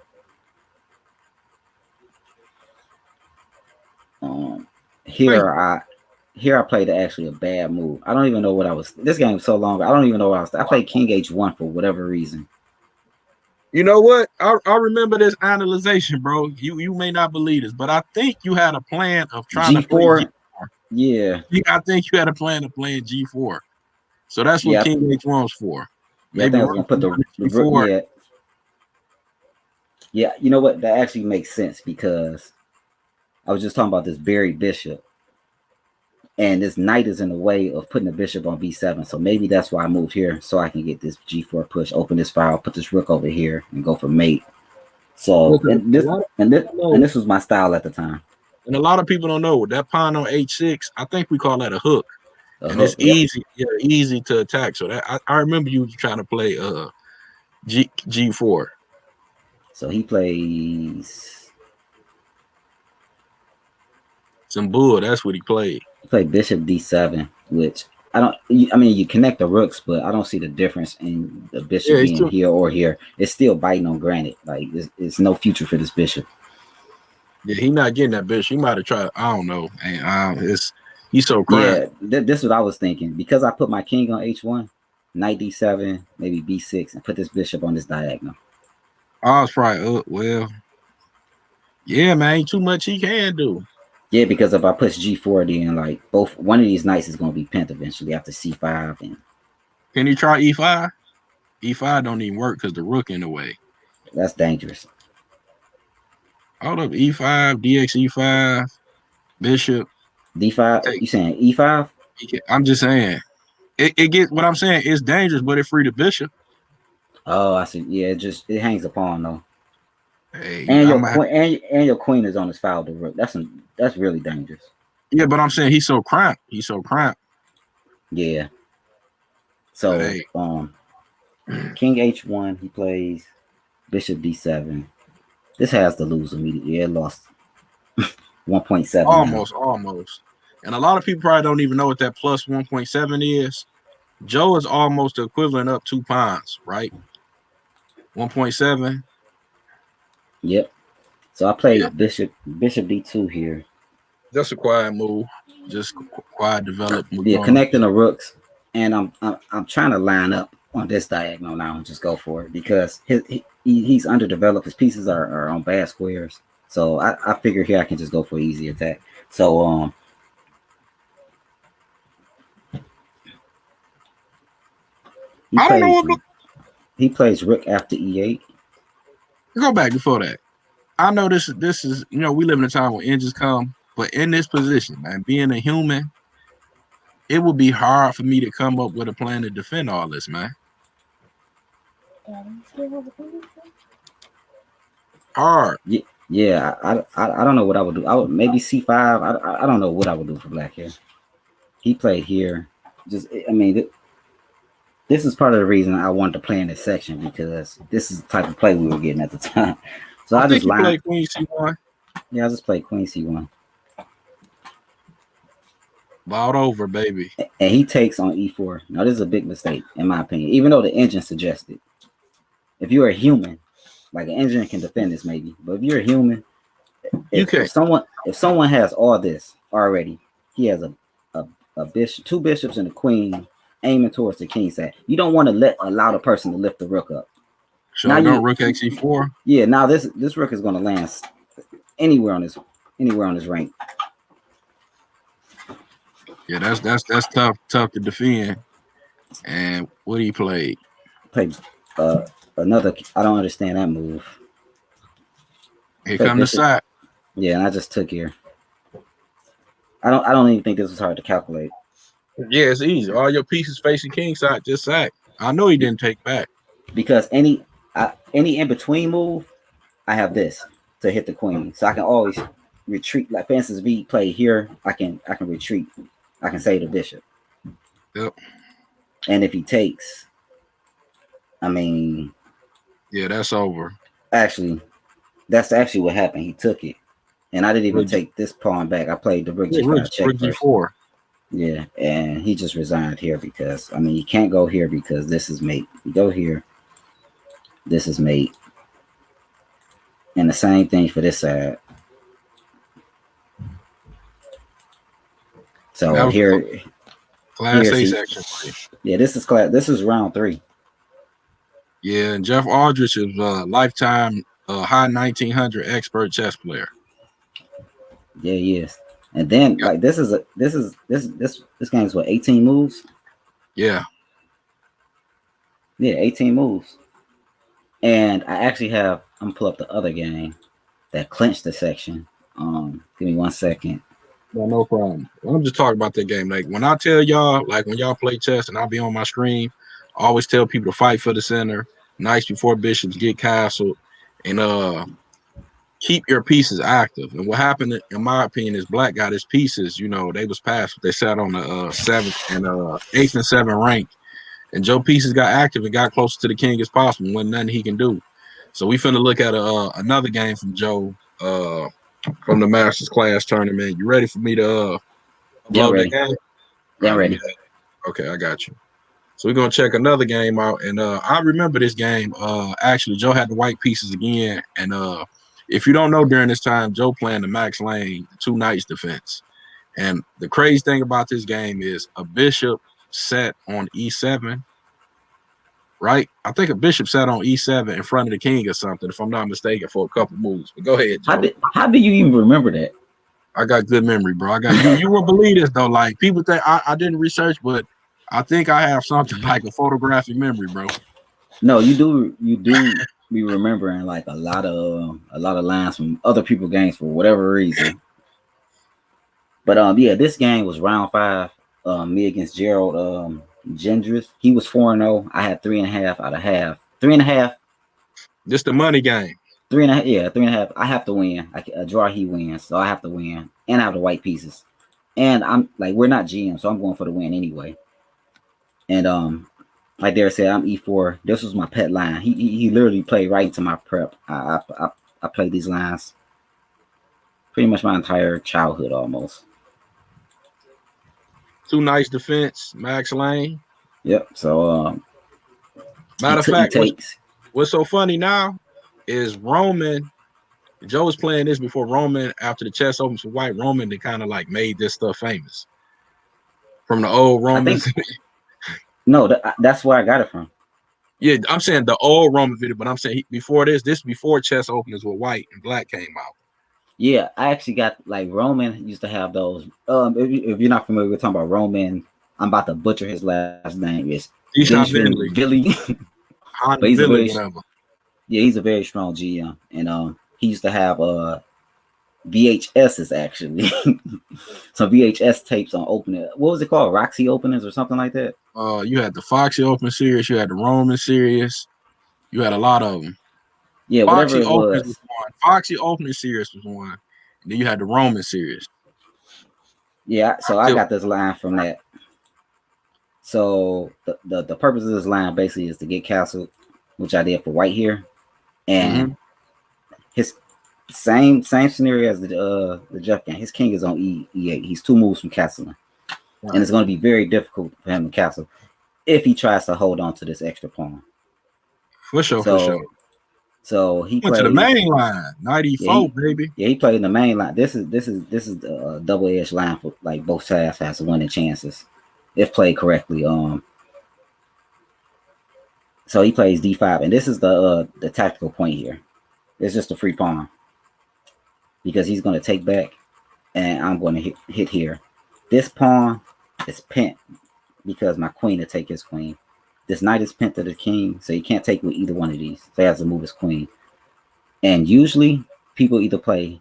Um, here I played actually a bad move. I don't even know what I was. This game was so long. I don't even know what I was. I played King H1 for whatever reason. You know what? I remember this analyzation, bro. You may not believe this, but I think you had a plan of trying to play G4, G4. yeah, I think you had a plan of playing G4. So that's what yeah, King H1's for. yeah. I Maybe think I was run gonna put the G4. yeah, yeah. You know what? That actually makes sense because I was just talking about this buried bishop, and this knight is in the way of putting the bishop on b7. So maybe that's why I moved here so I can get this g4 push, open this file, put this rook over here, and go for mate. So Okay. and this was my style at the time. And a lot of people don't know that pawn on H6. I think we call that a hook. A And it's hook, yep. easy, yeah, easy to attack. So that I remember you trying to play G4. So he plays. Some bull. That's what he played. He played bishop d7, which I don't. I mean, you connect the rooks, but I don't see the difference in the bishop Yeah, it's being too. here or here. It's still biting on granite. Like it's no future for this bishop. Yeah, he not getting that bitch. He might have tried. I don't know. And it's he's so cramped. Yeah, this is what I was thinking because I put my king on h1, knight d7, maybe b6, and put this bishop on this diagonal. I was probably well. Yeah, man, ain't too much he can do. Yeah, because if I push g4, then like one of these knights is going to be pent eventually after c5, and Can he try e5? E5 don't even work because the rook in the way. that's dangerous. Hold up, e5, dx e5, bishop. d5. Take. You saying e5? I'm just saying. It gets what I'm saying. It's dangerous, but it free the bishop. Oh, I see. Yeah, it hangs a pawn though. Hey, And I'm your queen and your queen is on his file to rook. That's really dangerous. yeah, but I'm saying he's so cramped. He's so cramped. Yeah. But So hey, king h1, he plays bishop d7. This has to lose immediately. It lost 1.7 now. almost. And a lot of people probably don't even know what that plus 1.7 is. Joe is almost the equivalent up 2 pounds, right? 1.7. Yep. So I Yeah, played bishop d2 here. just a quiet move. Just quiet develop. We're Yeah, going. connecting the rooks, and I'm trying to line up on this diagonal now and just go for it because he's underdeveloped. His pieces are on bad squares. So I figure here I can just go for easy attack. So he I don't know plays what. he plays rook after e8. Go back before that. I know this is we live in a time when engines come, but in this position, man, being a human, it would be hard for me to come up with a plan to defend all this, man. Hard. Yeah, I don't know what I would do. I would maybe c5. I don't know what I would do for black here. He played here. I mean, this is part of the reason I wanted to play in this section because this is the type of play we were getting at the time. So I I think just he lined. played Queen C1. Yeah, I just played Queen C1. Bought over, baby. And he takes on E4. Now, this is a big mistake, in my opinion, even though the engine suggested. If you're a human, like an engine can defend this maybe, but if you're a human, if someone has all this already, he has a bishop, two bishops and a queen aiming towards the king side. You don't want to allow the person to lift the rook up. So Now don't rook x4. Yeah, now this rook is going to land anywhere on this rank. Yeah, that's tough to defend. And what he played? Played another. I don't understand that move. Here come the side. Yeah, and I just took here. I don't even think this was hard to calculate. Yeah, it's easy. All your pieces facing king side, just sack. I know he didn't take back. Because any in between move, I have this to hit the queen, so I can always retreat. Like for instance, V play here, I can retreat. I can save the bishop. Yep. And if he takes, I mean, yeah, that's over. Actually, that's actually what happened. He took it, and I didn't even take this pawn back. I played the rook g5 check rook g4. Yeah, and he just resigned here because I mean you can't go here because this is mate. You go here, this is mate, and the same thing for this side. So here, class A section. Yeah, this is class. This is round 3. Yeah, and Jeff Aldrich is a lifetime high 1900 expert chess player. Yeah, he is. And then like this game is what 18 moves. Yeah. Yeah, 18 moves. And I actually have. I'm gonna pull up the other game that clinched the section. Give me 1 second. No problem. I'm just talking about that game. Like when I tell y'all, like when y'all play chess and I'll be on my stream, I always tell people to fight for the center, knights before bishops, get castled, and keep your pieces active. And what happened, in my opinion, is Black got his pieces. They was passive. They sat on the 7th and 8th and 7th rank, and Joe pieces got active and got closer to the king as possible. Wasn't nothing he can do. So we finna look at another game from Joe. From the Masters Class tournament. You ready for me to upload that game? Yeah, ready. Okay, I got you. So we're gonna check another game out, and I remember this game. Actually, Joe had the white pieces again, and if you don't know, during this time, Joe playing the Max Lane, the two knights defense. And the crazy thing about this game is a bishop sat on e7, right? I think a bishop sat on e7 in front of the king or something, if I'm not mistaken, for a couple moves. But go ahead, Joe. How do you even remember that? I got good memory, bro. I got you. You will believe this though. Like people think I didn't research, but I think I have something like a photographic memory, bro. No, you do be remembering like a lot of lines from other people's games for whatever reason. But yeah, this game was round 5. Me against Gerald Gendris. He was 4-0. I had 3.5 out of half. 3.5. Just the money game. 3.5. Yeah, 3.5. I have to win. A draw, he wins, so I have to win, and I have the white pieces. And I'm like, we're not GM, so I'm going for the win anyway. And like Derek said, I'm E4. This was my pet line. He literally played right into my prep. I played these lines pretty much my entire childhood almost. Two nice defense, Max Lane. Yep. So matter of fact, what's so funny now is Roman. Joe was playing this before Roman. After the chess opens for white, Roman they kind of like made this stuff famous from the old Romans. No, that's where I got it from. Yeah, I'm saying the old Roman video, but I'm saying before this before chess openers with white and black came out. Yeah, I actually got like Roman used to have those. If you're not familiar, we're talking about Roman. I'm about to butcher his last name. It's Billy. But he's Billy, whatever. Yeah, he's a very strong GM, and he used to have VHSs actually. Some VHS tapes on opening. What was it called? Roxy openers or something like that. You had the Foxy opening series. You had the Roman series. You had a lot of them. Yeah, Foxy whatever it was. one. Foxy opening series was one. And then you had the Roman series. Yeah, so I got this line from that. So the purpose of this line basically is to get castled, which I did for white here, and his same scenario as the Jeff game. His king is on E8. He's 2 moves from castling, and it's going to be very difficult for him to castle if he tries to hold on to this extra pawn. For sure. So he went to the main line, 94, baby. Yeah, he played in the main line. This is the double-edged line for like both sides has winning chances if played correctly. So he plays D5, and this is the tactical point here. It's just a free pawn because he's going to take back, and I'm going to hit here. This pawn is pent because my queen to take his queen. This knight is pent to the king, so he can't take with either one of these. So he has to move his queen. And usually people either play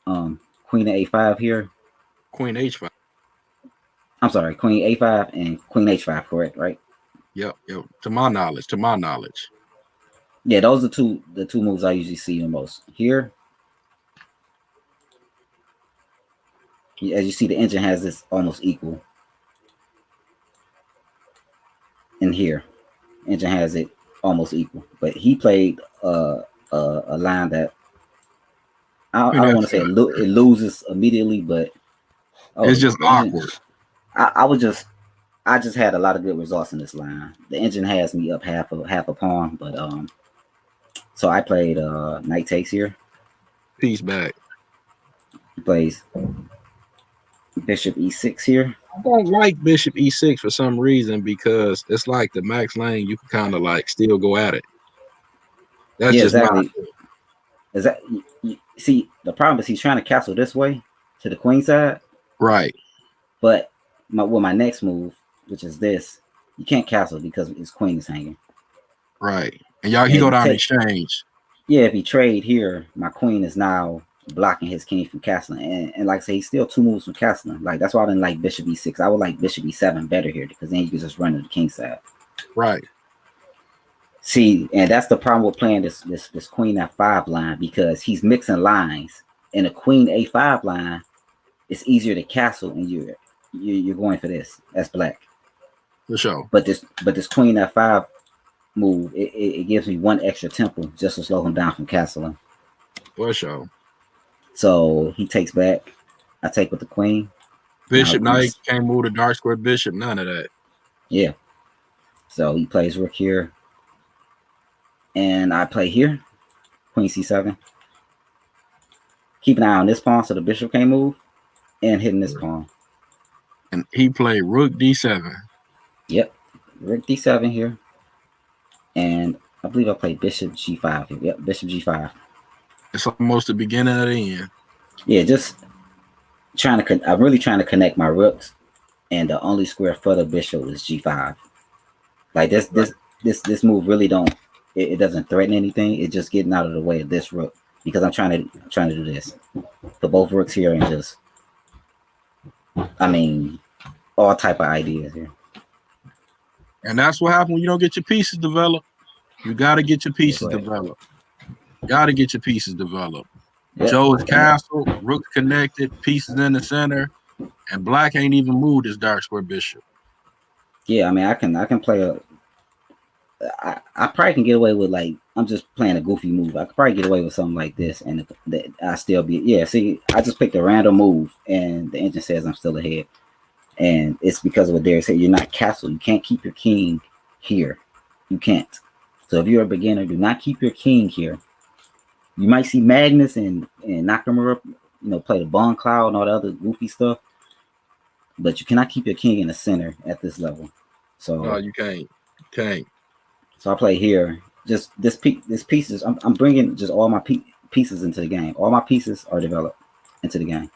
queen to A5 here. Queen H5. I'm sorry, queen A5 and queen H5, correct, right? Yep. To my knowledge. Yeah, those are the two moves I usually see the most. Here, as you see, the engine has this almost equal. And here, engine has it almost equal. But he played a line that I don't want to say it loses immediately, but it's just awkward. I just had a lot of good results in this line. The engine has me up half a pawn, but so I played knight takes here. Piece back. He plays bishop E6 here. I don't like bishop E6 for some reason because it's like the Max Lane. You can kind of like still go at it. That's just exactly. Is that you see the problem is he's trying to castle this way to the queen side, right? But my next move, which is this, you can't castle because his queen is hanging. Right, and he go down exchange. Yeah, if he trade here, my queen is now blocking his king from castling, and like I say, he's still 2 moves from castling. Like that's why I didn't like bishop E6. I would like bishop E7 better here because then you can just run to the king side. Right. See, and that's the problem with playing this queen F5 line because he's mixing lines. In a queen A5 line, it's easier to castle, and you're going for this. That's black. For sure. But this queen F5 move, it gives me 1 extra temple just to slow him down from castling. For sure. So he takes back. I take with the queen. Bishop knight can't move the dark square bishop. None of that. Yeah. So he plays rook here, and I play here, queen c7. Keep an eye on this pawn so the bishop can't move, and hitting this pawn. And he played rook d7. Yep, rook d7 here, and I believe I played bishop g5 here. Yep, bishop g5. It's almost the beginning of the end. Yeah, just trying to. I'm really trying to connect my rooks, and the only square for the bishop is g5. Like this move really don't. It doesn't threaten anything. It's just getting out of the way of this rook because I'm trying to do this. Put both rooks here and just. I mean, all type of ideas here. And that's what happens when you don't get your pieces developed. You got to get your pieces developed. Got to get your pieces developed. Yep. Joe is castle, rook connected, pieces in the center, and black ain't even moved his dark square bishop. Yeah, I mean, I can play a. I probably can get away with like I'm just playing a goofy move. I could probably get away with something like this, and I still be See, I just picked a random move, and the engine says I'm still ahead, and it's because of what Derek said. You're not castle. You can't keep your king here. You can't. So if you're a beginner, do not keep your king here. You might see Magnus and Nakamura, play the Bond Cloud and all the other goofy stuff, but you cannot keep your king in the center at this level. So no, you can't. You can't. So I play here. Just this pieces. I'm bringing just all my pieces into the game. All my pieces are developed into the game.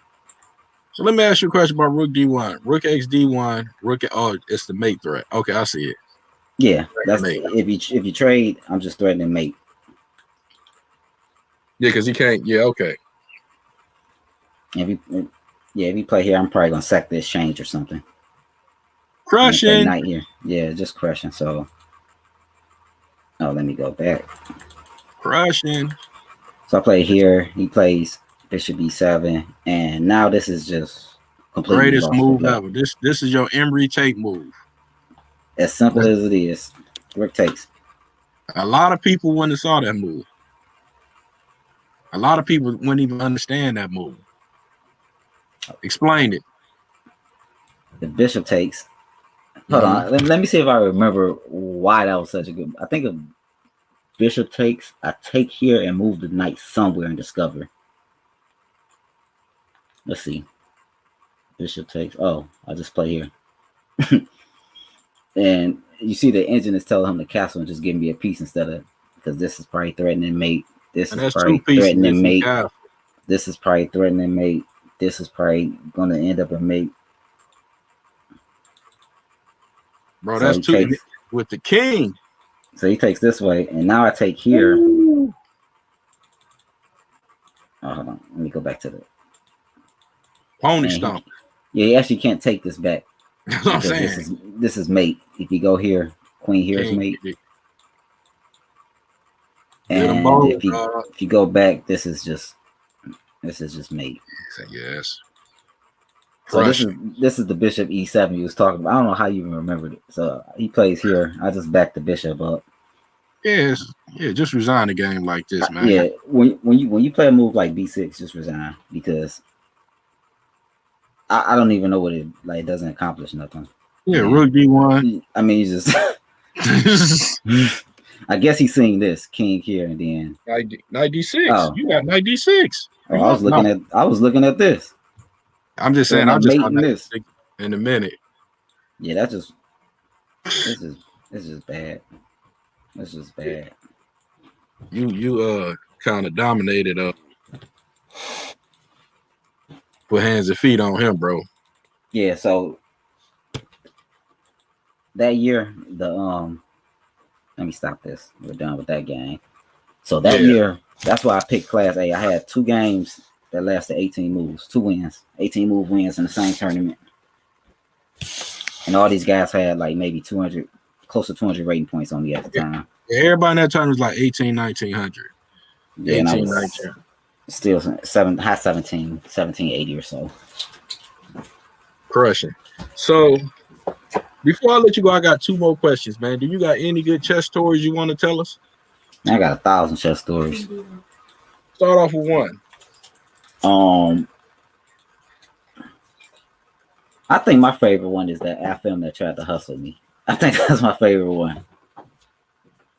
So let me ask you a question about rook d1, rook x d1, rook. Oh, it's the mate threat. Okay, I see it. Yeah, that's mate. If you trade, I'm just threatening mate. Yeah, because he can't. Yeah, okay. If you play here, I'm probably gonna sack this change or something. Crushing. Knight here. Yeah, just crushing. So. Oh, let me go back. Crushing. So I play here. He plays bishop e7, and now this is just completely greatest move ever. This is your Emery take move. As simple as it is, rook takes. A lot of people wouldn't have saw that move. A lot of people wouldn't even understand that move. Explain it. The bishop takes. Hold on. Let me see if I remember why that was such a good. I think of bishop takes. I take here and move the knight somewhere and discover. Let's see. Bishop takes. Oh, I just play here. And you see the engine is telling him to castle and just give me a piece instead of, because this is probably threatening mate. This is probably threatening mate. This is probably threatening mate. This is probably going to end up a mate. Bro, that's two with the king. So he takes this way, and now I take here. Ooh. Oh, hold on. Let me go back to the pony stomp. Yeah, he actually can't take this back. That's what I'm saying. This is mate. If you go here, queen here is mate. And if you go back, this is just mate. Yes. So this is the bishop e7 you was talking about. I don't know how you even remembered it. So he plays here. I just back the bishop up. Yeah, just resign the game like this, man. Yeah, when you play a move like b6, just resign, because I don't even know what it like. It doesn't accomplish nothing. Yeah, rook d1. I mean, he's just. I guess he's seeing this king here and then knight d6. Oh. You got knight d6. Oh, I was looking at this. I'm just saying. I'm just on this in a minute. Yeah, that's just. This is bad. This is bad. You kind of dominated put hands and feet on him, bro. Yeah, so that year let me stop this. We're done with that game. So that year, that's why I picked Class A. I had 2 games that lasted 18 moves, 2 wins, 18 move wins in the same tournament. And all these guys had like maybe 200, close to 200 rating points on me at the time. Yeah, everybody in that time was like 18, 1900. Yeah, 18, and I was 19. Still high 1780 or so. Crushing. So before I let you go, I got 2 more questions, man. Do you got any good chess stories you want to tell us? I got 1,000 chess stories. Start off with one. I think my favorite one is that FM that tried to hustle me. I think that's my favorite one.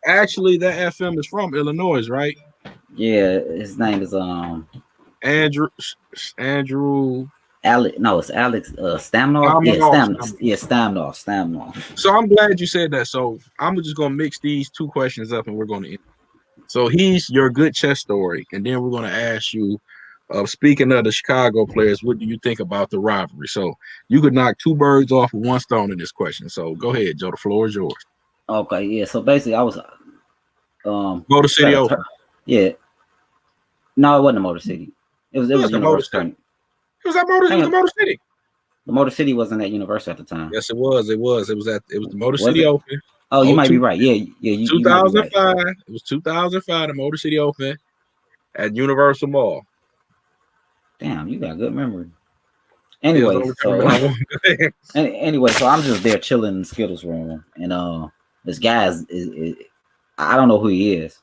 Actually, that FM is from Illinois, right? Yeah, his name is Andrew Andrew Alex. No, it's Alex Stamnor. Yeah, Almanoff. Stamnor. So I'm glad you said that. So I'm just gonna mix these two questions up, and we're gonna end. So he's your good chess story, and then we're gonna ask you. Speaking of the Chicago players, what do you think about the rivalry? So you could knock two birds off with one stone in this question. So go ahead, Joe. The floor is yours. Okay, yeah. So basically, I was Motor City Open. Yeah. No, it wasn't a Motor City. It was a Universal tournament. It was at Motor City. The Motor City wasn't at Universal at the time. Yes, it was. It was the Motor City Open. Oh, you might be right. Yeah. 2005. Right. It was 2005. The Motor City Open at Universal Mall. Damn, you got good memory. Anyway, so I'm just there chilling in the Skittles room, and this guy is I don't know who he is.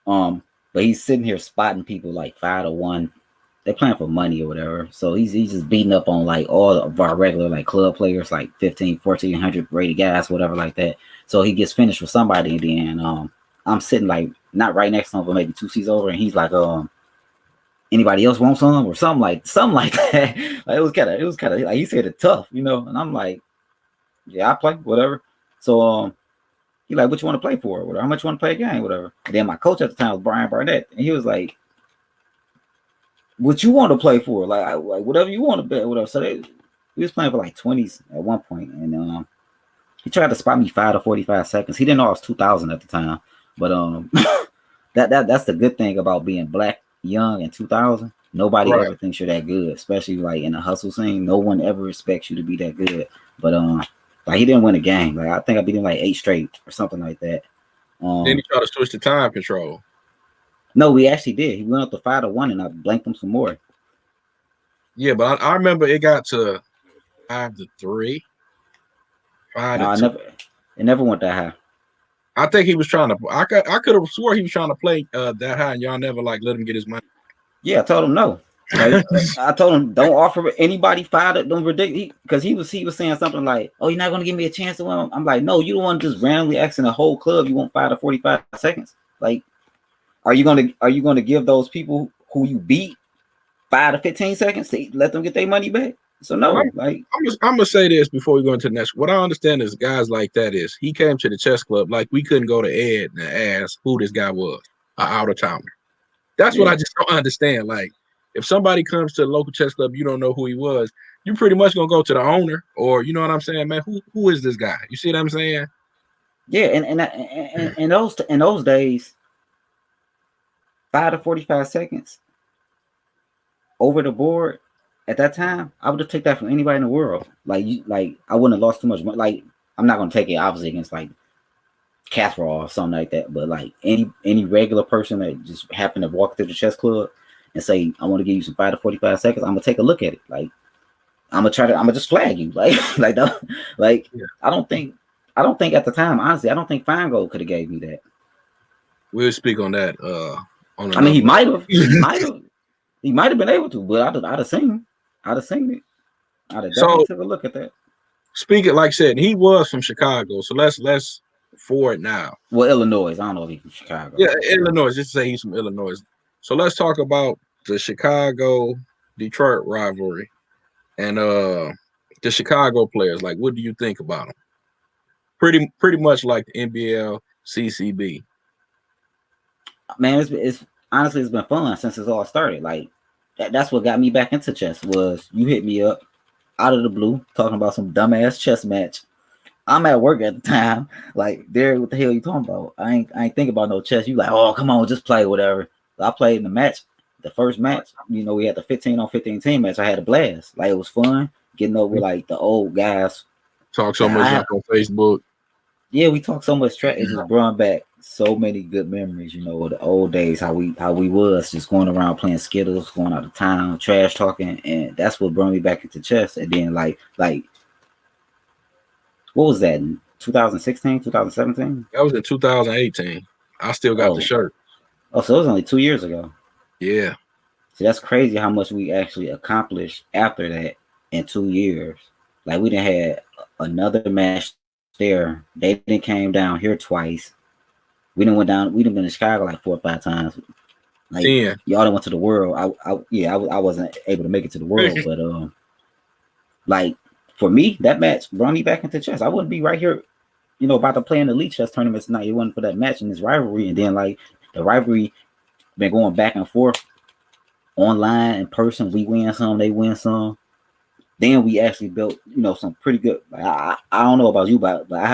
But he's sitting here spotting people like 5-1. They're playing for money or whatever. So he's just beating up on like all of our regular like club players, like 15, 1,400 rated guys, whatever like that. So he gets finished with somebody, and then I'm sitting like not right next to him, but maybe 2 seats over, and he's like, anybody else want some or something like that. Like, it was kind of like he said it tough, you know. And I'm like, yeah, I play whatever. So he like, what you want to play for? Whatever. How much you want to play a game? Whatever. And then my coach at the time was Brian Barnett, and he was like, what you want to play for? Like whatever you want to bet, whatever. So we was playing for like 20s at one point, and he tried to spot me 5 to 45 seconds. He didn't know I was 2000 at the time, but that's the good thing about being black, young, in 2000. Nobody ever thinks you're that good, especially like in a hustle scene. No one ever expects you to be that good. But like he didn't win a game. Like I think I beat him like 8 straight or something like that. Then he tried to switch the time control. No, we actually did. He went up to 5-1, and I blanked him some more. Yeah, but I remember it got to 5-3. 5-2. It never went that high. I think he was trying to. I could have swore he was trying to play that high, and y'all never like let him get his money. Yeah, I told him no. Like, I told him don't offer anybody 5. Don't ridiculous, because he was saying something like, "Oh, you're not gonna give me a chance to win." I'm like, "No, you don't want to just randomly asking the whole club. You want 5 to 45 seconds. Like, are you gonna give those people who you beat 5 to 15 seconds to let them get their money back?" So no, I'm gonna say this before we go into the next. What I understand is guys like that is he came to the chess club like we couldn't go to Ed and ask who this guy was, an out of towner. That's what I just don't understand. Like if somebody comes to the local chess club, you don't know who he was. You pretty much gonna go to the owner, or you know what I'm saying, man. Who is this guy? You see what I'm saying? Yeah, and in those days, 5 to 45 seconds over the board. At that time, I would have taken that from anybody in the world. Like I wouldn't have lost too much money. Like I'm not gonna take it obviously against like Kasparov or something like that, but like any regular person that just happened to walk through the chess club and say, I want to give you some 5 to 45 seconds, I'm gonna take a look at it. Like I'm gonna just flag you. Like yeah. I don't think at the time, honestly, I don't think Feingold could have gave me that. We'll speak on that. I mean, he might have been able to, but I'd have seen him. I'd have seen it. I'd have definitely took a look at that. Speaking, like I said, he was from Chicago, so let's forward now. Well, Illinois. I don't know if he's from Chicago. Yeah, Illinois. Just say he's from Illinois. So let's talk about the Chicago-Detroit rivalry and the Chicago players. Like, what do you think about them? Pretty much like the NBL CCB. Man, it's honestly it's been fun since it's all started. Like that's what got me back into chess. Was you hit me up out of the blue talking about some dumbass chess match. I'm at work at the time. Like, Derek, what the hell you talking about? I ain't thinking about no chess. You like, oh, come on, just play whatever. I played in the match, the first match. You know, we had the 15-on-15 team match. I had a blast. Like, it was fun getting up with like the old guys. Talk so much on Facebook. Yeah, we talked so much trash. It just brought back so many good memories. You know, of the old days, how we was just going around playing Skittles, going out of town, trash talking, and that's what brought me back into chess. And then like. What was that, 2016, 2017? That was in 2018. I still got the shirt. Oh, so it was only 2 years ago. Yeah. See, that's crazy how much we actually accomplished after that in 2 years. Like, we done had another match there. They didn't came down here twice. We didn't went down. We didn't been to Chicago like 4 or 5 times. Like 10. y'all done went to the world. I wasn't able to make it to the world, but like for me, that match brought me back into chess. I wouldn't be right here, about to play in the Elite Chess tournaments tonight. It wasn't for that match and this rivalry, and then like the rivalry been going back and forth online in person. We win some, they win some. Then we actually built, some pretty good. Like, I don't know about you, but I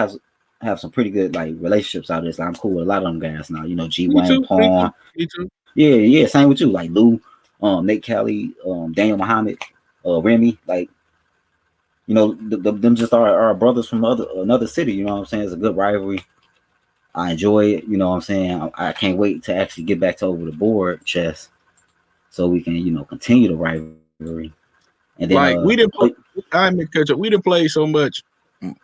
have some pretty good like relationships out of this. Like, I'm cool with a lot of them guys now. G Me Wayne, too. Me too. Pawn. Me too. Yeah. Same with you. Like Lou, Nate Kelly, Daniel Muhammad, Remy. Like, them just are brothers from another city. You know what I'm saying? It's a good rivalry. I enjoy it. You know what I'm saying? I can't wait to actually get back to over the board chess so we can, continue the rivalry. And then Like we didn't play. We didn't play so much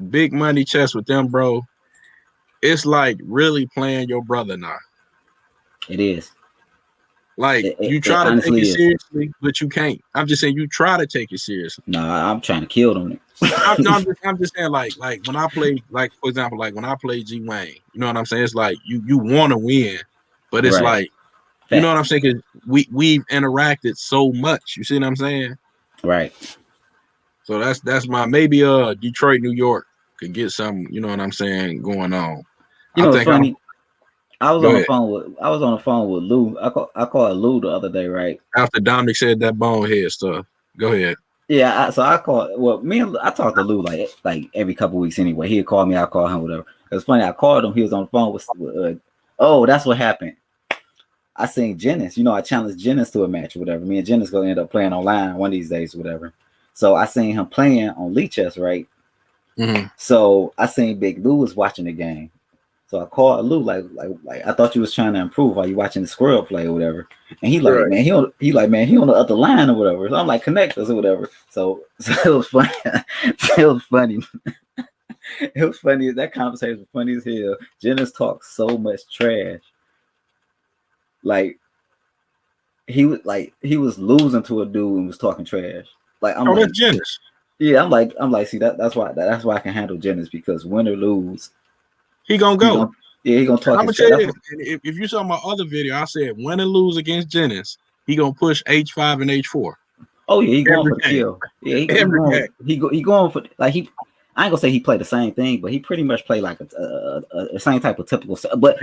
big money chess with them, bro. It's like really playing your brother now. it is. Like you It try to take honestly it is. seriously, but you can't. I'm just saying you try to take it seriously. No, I'm trying to kill them. I'm just saying like when I play, like for example, like when I play G Wayne, you know what I'm saying? It's like you want to win, but it's Right. like you know what I'm saying? Because we've interacted so much. You see what I'm saying? Right. So that's my maybe Detroit, New York could get some, you know what I'm saying, going on. It's funny. I was Go on the ahead. phone with Lou. I called Lou the other day, right? After Dominic said that bonehead stuff. Go ahead. Yeah, so I called. Well, I talked to Lou like every couple weeks anyway. He'd call me, I call him, whatever. It's funny. I called him. He was on the phone with oh, that's what happened. I seen Jennings. I challenged Jennings to a match or whatever. Me and Jennings gonna end up playing online one of these days, or whatever. So I seen him playing on Lee Chess, right? Mm-hmm. So I seen Big Lou was watching the game. So I called Lou like I thought you was trying to improve while you watching the squirrel play or whatever. And he like, Right. man, he on the other line or whatever. So I'm like, connect us or whatever. So it was funny. It was funny. It was funny. That conversation was funny as hell. Jennings talked so much trash. Like he was losing to a dude and was talking trash. Like I'm like, that's Jennings. yeah, I'm like, see that's why I can handle Jennings, because win or lose, He gonna go. He gonna talk. I'm gonna tell you this. If you saw my other video, I said win and lose against Jennings, he gonna push H5 and H4. Oh yeah, he going Every for the game. kill. Yeah, he Every going. game. He going for like he. I ain't gonna say he played the same thing, but he pretty much played like a same type of typical, but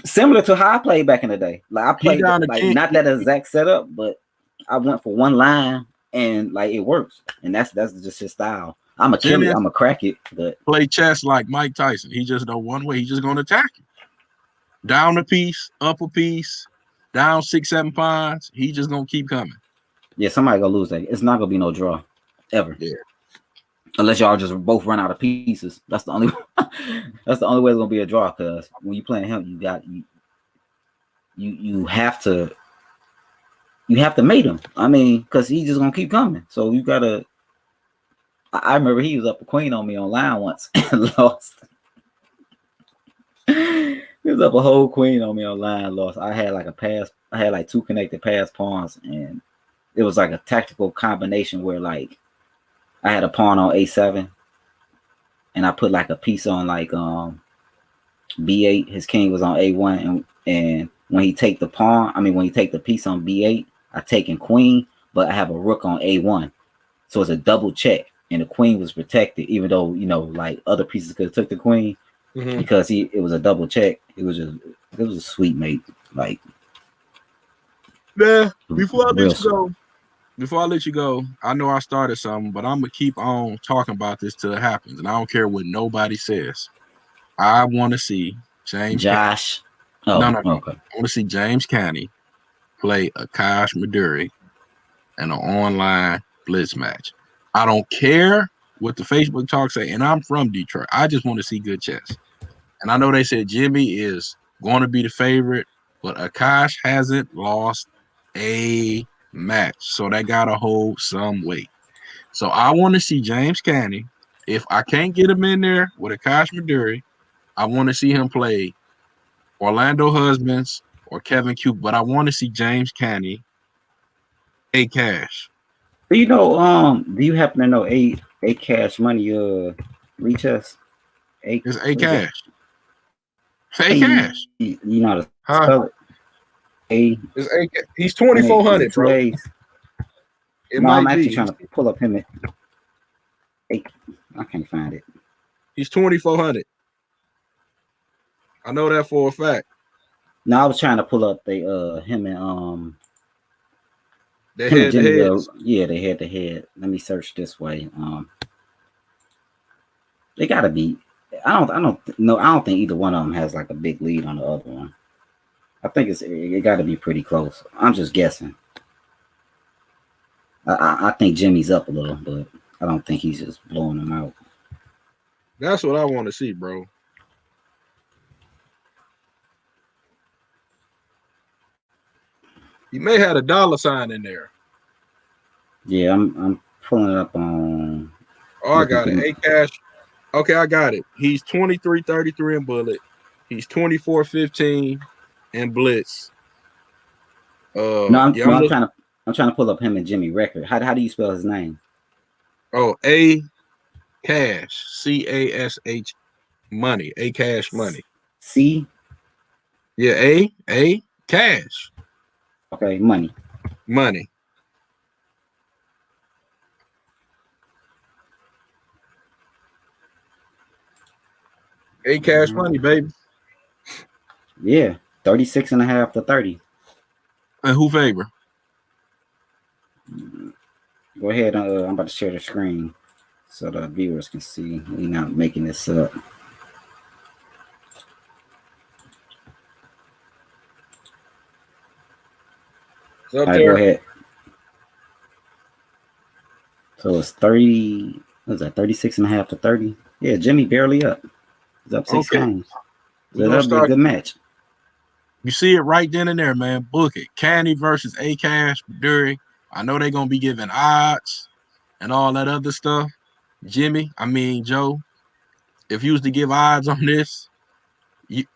similar to how I played back in the day. Like I played like not that exact setup, but I went for one line and like it works, and that's just his style. I'm a kill it, I'm a crack it, but play chess like Mike Tyson. He just know one way. He's just gonna attack you. Down a piece, up a piece, down 6-7 pawns. He just gonna keep coming. Yeah, somebody gonna lose that. It's not gonna be no draw, ever. Yeah. Unless y'all just both run out of pieces. That's the only that's the only way it's gonna be a draw. Because when you playing him, you have to mate him. I mean, because he's just gonna keep coming. So you gotta. I remember he was up a queen on me online once and lost. He was up a whole queen on me online, lost. I had like a pass. I had like 2 connected pass pawns, and it was like a tactical combination where like I had a pawn on A7, and I put like a piece on like B8. His king was on A1, and when he take the piece on B8, I take in queen, but I have a rook on A1, so it's a double check, and the queen was protected, even though like other pieces could have took the queen, because it was a double check. It was a sweet mate. Like, yeah. Before I let you go, I know I started something, but I'm gonna keep on talking about this till it happens, and I don't care what nobody says. I want to see Josh. No. Okay. I want to see James County play Akash Maduri in an online blitz match. I don't care what the Facebook talk say, and I'm from Detroit. I just want to see good chess. And I know they said Jimmy is going to be the favorite, but Akash hasn't lost a match, so that got to hold some weight. So I want to see James County. If I can't get him in there with Akash Maduri, I want to see him play Orlando Husbands or Kevin Cube, but I want to see James County A Cash. Do you happen to know A Cash Money retest. A It's A what is that? Cash. A A, Cash. you know how to Huh? spell it? A It's A. He's is it 2400, two bro. A's? It No, I'm might actually be. trying to pull up him. A, I can't find it. He's 2400. I know that for a fact. No, I was trying to pull up him They and head to Jimmy. heads. Yeah, they head to head. Let me search this way. They gotta be. I don't think either one of them has like a big lead on the other one. I think it got to be pretty close. I'm just guessing. I think Jimmy's up a little, but I don't think he's just blowing them out. That's what I want to see, bro. He may have a dollar sign in there. Yeah, I'm pulling it up on Oh, I looking got it. through. A Cash. Okay, I got it. He's 2333 in Bullet. He's 2415 in Blitz. No, I'm Yeah, no, I'm looking. I'm trying to pull up him and Jimmy record. How do you spell his name? Oh, A Cash. CASH money. A Cash money. C. Yeah, A Cash Okay, money. money. A Cash money, baby. Yeah, 36.5 to 30. And who favor? Go ahead. I'm about to share the screen so the viewers can see. We're not making this up. It's up All right, go there. ahead. So it's 30. What is that? 36.5 to 30. Yeah, Jimmy barely up. He's up six Okay. games. So We're gonna that'll be a start. good match. You see it right then and there, man. Book it. Candy versus A Cash Dury. I know they're gonna be giving odds and all that other stuff. Joe, if you was to give odds on this,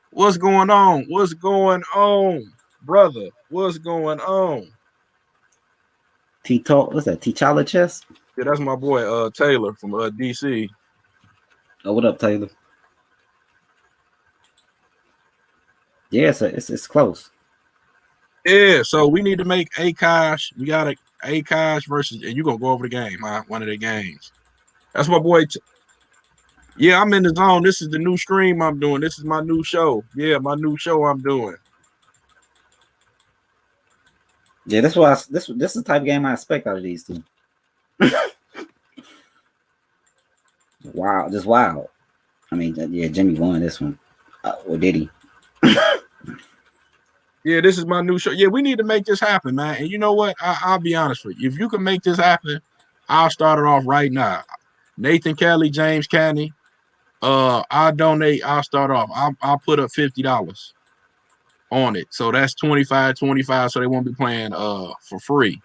what's going on? What's going on, brother? What's going on? What's that? T'Challa chess? Yeah, that's my boy Taylor from DC. Oh, what up, Taylor? Yeah, it's close. Yeah, so we need to make Akash. We got Akash versus, and you gonna go over the game, huh? One of the games. That's my boy. Yeah, I'm in the zone. This is the new stream I'm doing. This is my new show. Yeah, my new show I'm doing. Yeah, this is the type of game I expect out of these two. Wow, just wow. I mean, yeah, Jimmy won this one. Or did he? Yeah, this is my new show. Yeah, we need to make this happen, man. And you know what? I'll be honest with you. If you can make this happen, I'll start it off right now. Nathan Kelly, James Canny. I'll donate. I'll start off. I'll put up $50 on it. So that's 25, 25. So they won't be playing for free.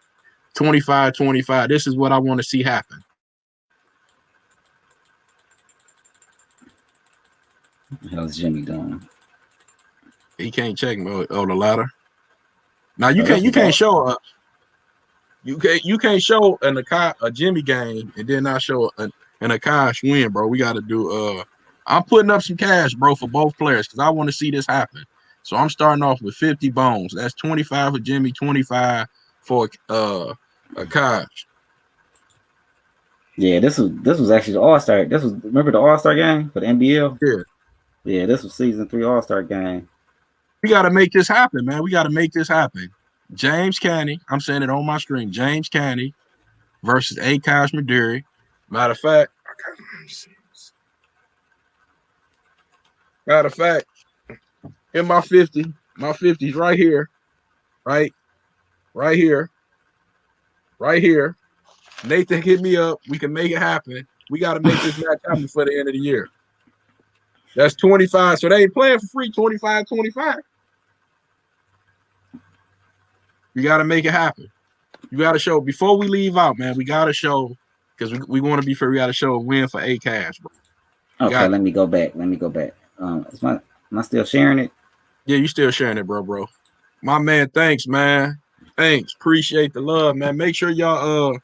25, 25. This is what I want to see happen. How's Jimmy doing? He can't check me. Oh, the ladder. Now you can't show you can't show a Jimmy game and then not show an Akash win, bro. We got to do. I'm putting up some cash, bro, for both players because I want to see this happen. So I'm starting off with 50 bones. That's 25 for Jimmy, 25 for Akash. Yeah, this was actually the All-Star. Remember the All-Star game for the NBL? Yeah. Yeah, this was season 3 All-Star game. We got to make this happen, man. We got to make this happen. James Canny, I'm saying it on my screen. James Canny versus Akash Maduri. Matter of fact, in my 50's right here, right here. Nathan, hit me up. We can make it happen. We got to make this match happen before the end of the year. That's 25. So they ain't playing for free. 25, 25. You got to make it happen. You got to show before we leave out, man. We got to show because we want to be fair. We got to show a win for Akash, bro. Okay, let me go back. Am I still sharing it? Yeah, you still sharing it, bro. My man, thanks, man. Thanks. Appreciate the love, man. Make sure y'all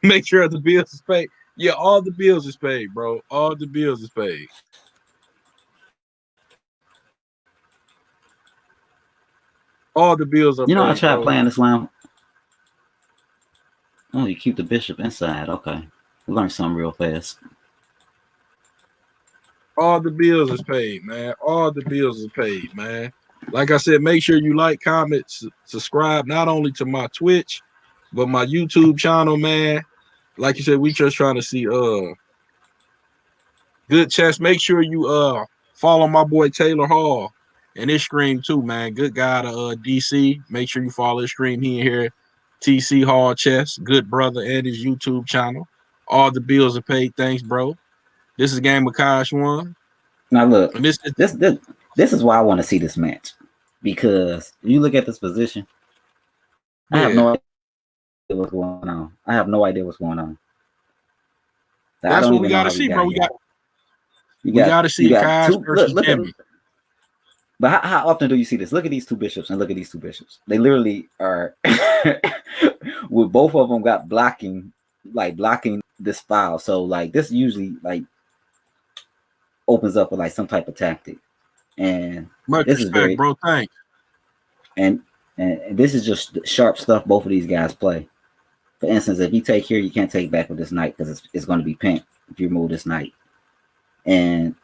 Make sure the bills is paid. Yeah, all the bills is paid, bro. All the bills is paid. All the bills are I paid, tried bro. playing this line. Oh, you keep the bishop inside. Okay. We learned something real fast. All the bills is paid, man. All the bills is paid, man. Like I said, make sure you like, comment, subscribe, not only to my Twitch, but my YouTube channel, man. Like you said, we just trying to see good chess. Make sure you follow my boy Taylor Hall and his stream too, man. Good guy to DC. Make sure you follow his stream. He in here, TC Hall Chess, good brother, and his YouTube channel. All the bills are paid. Thanks, bro. This is Game Akash one. Now look, And this is this is why I want to see this match, because if you look at this position, I have yeah. no idea what's going on. I have no idea what's going on. So I That's don't what we even know got to how we see, bro. got here. We got to see Akash two. versus Look Jimmy. But how often do you see this? Look at these two bishops and look at these two bishops. They literally are with both of them got blocking this file. So like this usually like opens up with like some type of tactic. And Much this respect, is very bro. Thanks. and this is just sharp stuff both of these guys play. For instance, if you take here, you can't take back with this knight because it's going to be pent if you remove this knight. And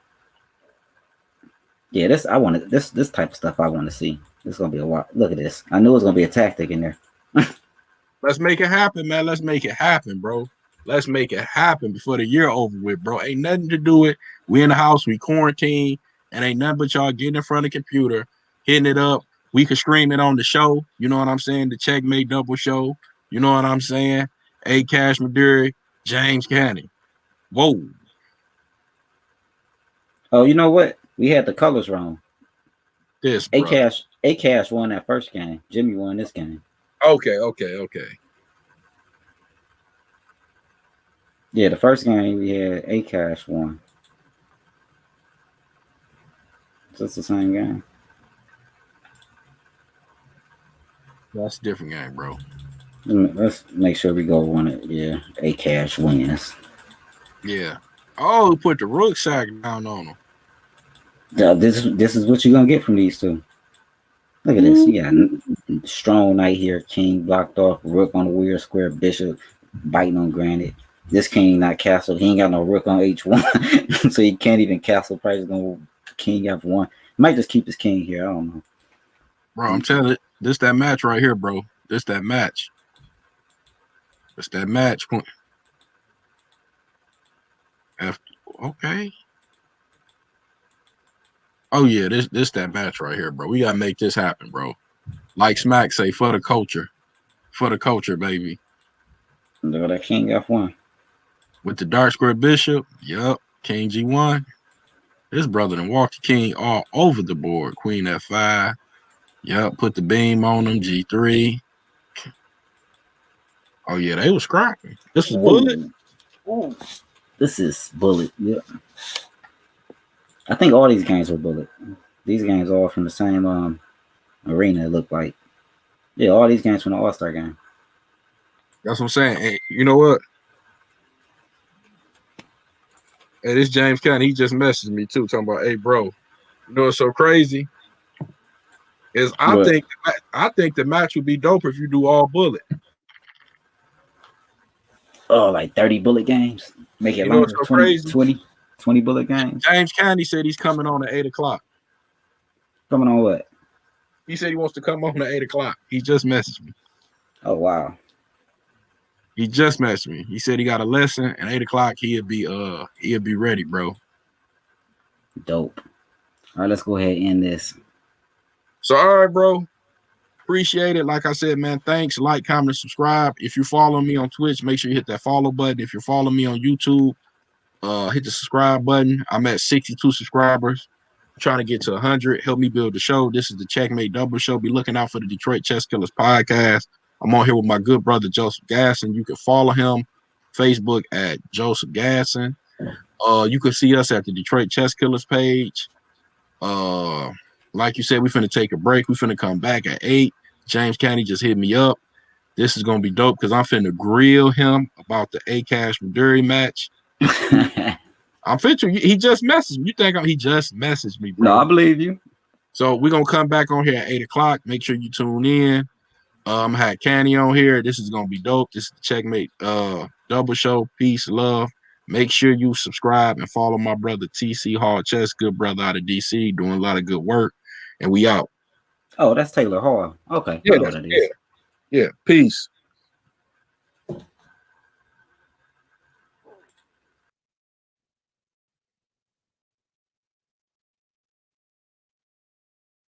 yeah, this type of stuff I want to see. This is gonna be a lot. Look at this. I knew it was gonna be a tactic in there. Let's make it happen, man. Let's make it happen, bro. Let's make it happen before the year over with, bro. Ain't nothing to do it. We in the house, we quarantine, and ain't nothing but y'all getting in front of the computer, hitting it up. We could stream it on the show. You know what I'm saying? The Checkmate Double Show. You know what I'm saying? A Cash Maduri, James Canny. Whoa. Oh, you know what? We had the colors wrong. This A bro. Cash won that first game. Jimmy won this game. Okay. Yeah, the first game we had A Cash won. So it's the same game. That's a different game, bro. Let's make sure we go on it. Yeah, A Cash wins. Yeah. Oh, we put the rook sack down on him. Yeah, this is what you're gonna get from these two. Look at this. You got strong knight here, king blocked off, rook on the weird square, bishop biting on granite. This king not castled. He ain't got no rook on h1, so he can't even castle. Probably gonna king f1. Might just keep his king here. I don't know. Bro, I'm telling you, this that match right here, bro. This that match. It's that match. Okay. Oh yeah, this that match right here, bro. We gotta make this happen, bro. Like Smack say, for the culture, baby. Look at that king f1 with the dark square bishop. Yup, king g1. This brother done walked the king all over the board. Queen f5. Yup, put the beam on him. G3. Oh yeah, they was scrapping. This was bullet. Ooh. This is bullet. Yeah. I think all these games were bullet. These games all from the same arena. It looked like. Yeah, all these games from the All-Star game. That's what I'm saying. Hey, you know what? Hey, this James Conn, he just messaged me too, talking about, hey, bro, you know what's so crazy? Is I think the match would be dope if you do all bullet. Oh, like 30 bullet games? Make it you know longer. what's so crazy? 20 bullet games. James Candy said he's coming on at 8 o'clock. Coming on what? He said he wants to come on at 8 o'clock. He just messaged me. Oh, wow. He just messaged me. He said he got a lesson at 8 o'clock. He'll be ready, bro. Dope. All right, let's go ahead and end this. So, all right, bro. Appreciate it. Like I said, man, thanks. Like, comment, subscribe. If you follow me on Twitch, make sure you hit that follow button. If you're following me on YouTube, hit the subscribe button. I'm at 62 subscribers. I'm trying to get to 100. Help me build the show. This is the Checkmate Double Show. Be looking out for the Detroit Chess Killers podcast. I'm on here with my good brother, Joseph Gadson. You can follow him Facebook at Joseph Gadson. You can see us at the Detroit Chess Killers page. Like you said, we finna take a break. We finna come back at 8. James Candy just hit me up. This is gonna be dope because I'm finna grill him about the A Cash Maduri match. I'm featuring. He just messaged me. You think he just messaged me, bro? No, I believe you. So we're gonna come back on here at 8:00. Make sure you tune in. I'm had Candy on here. This is gonna be dope. This is the Checkmate double show. Peace, love. Make sure you subscribe and follow my brother TC Hall Chess, good brother out of DC, doing a lot of good work. And we out. Oh, that's Taylor Hall. Okay, I Yeah, know what it is. yeah. Peace.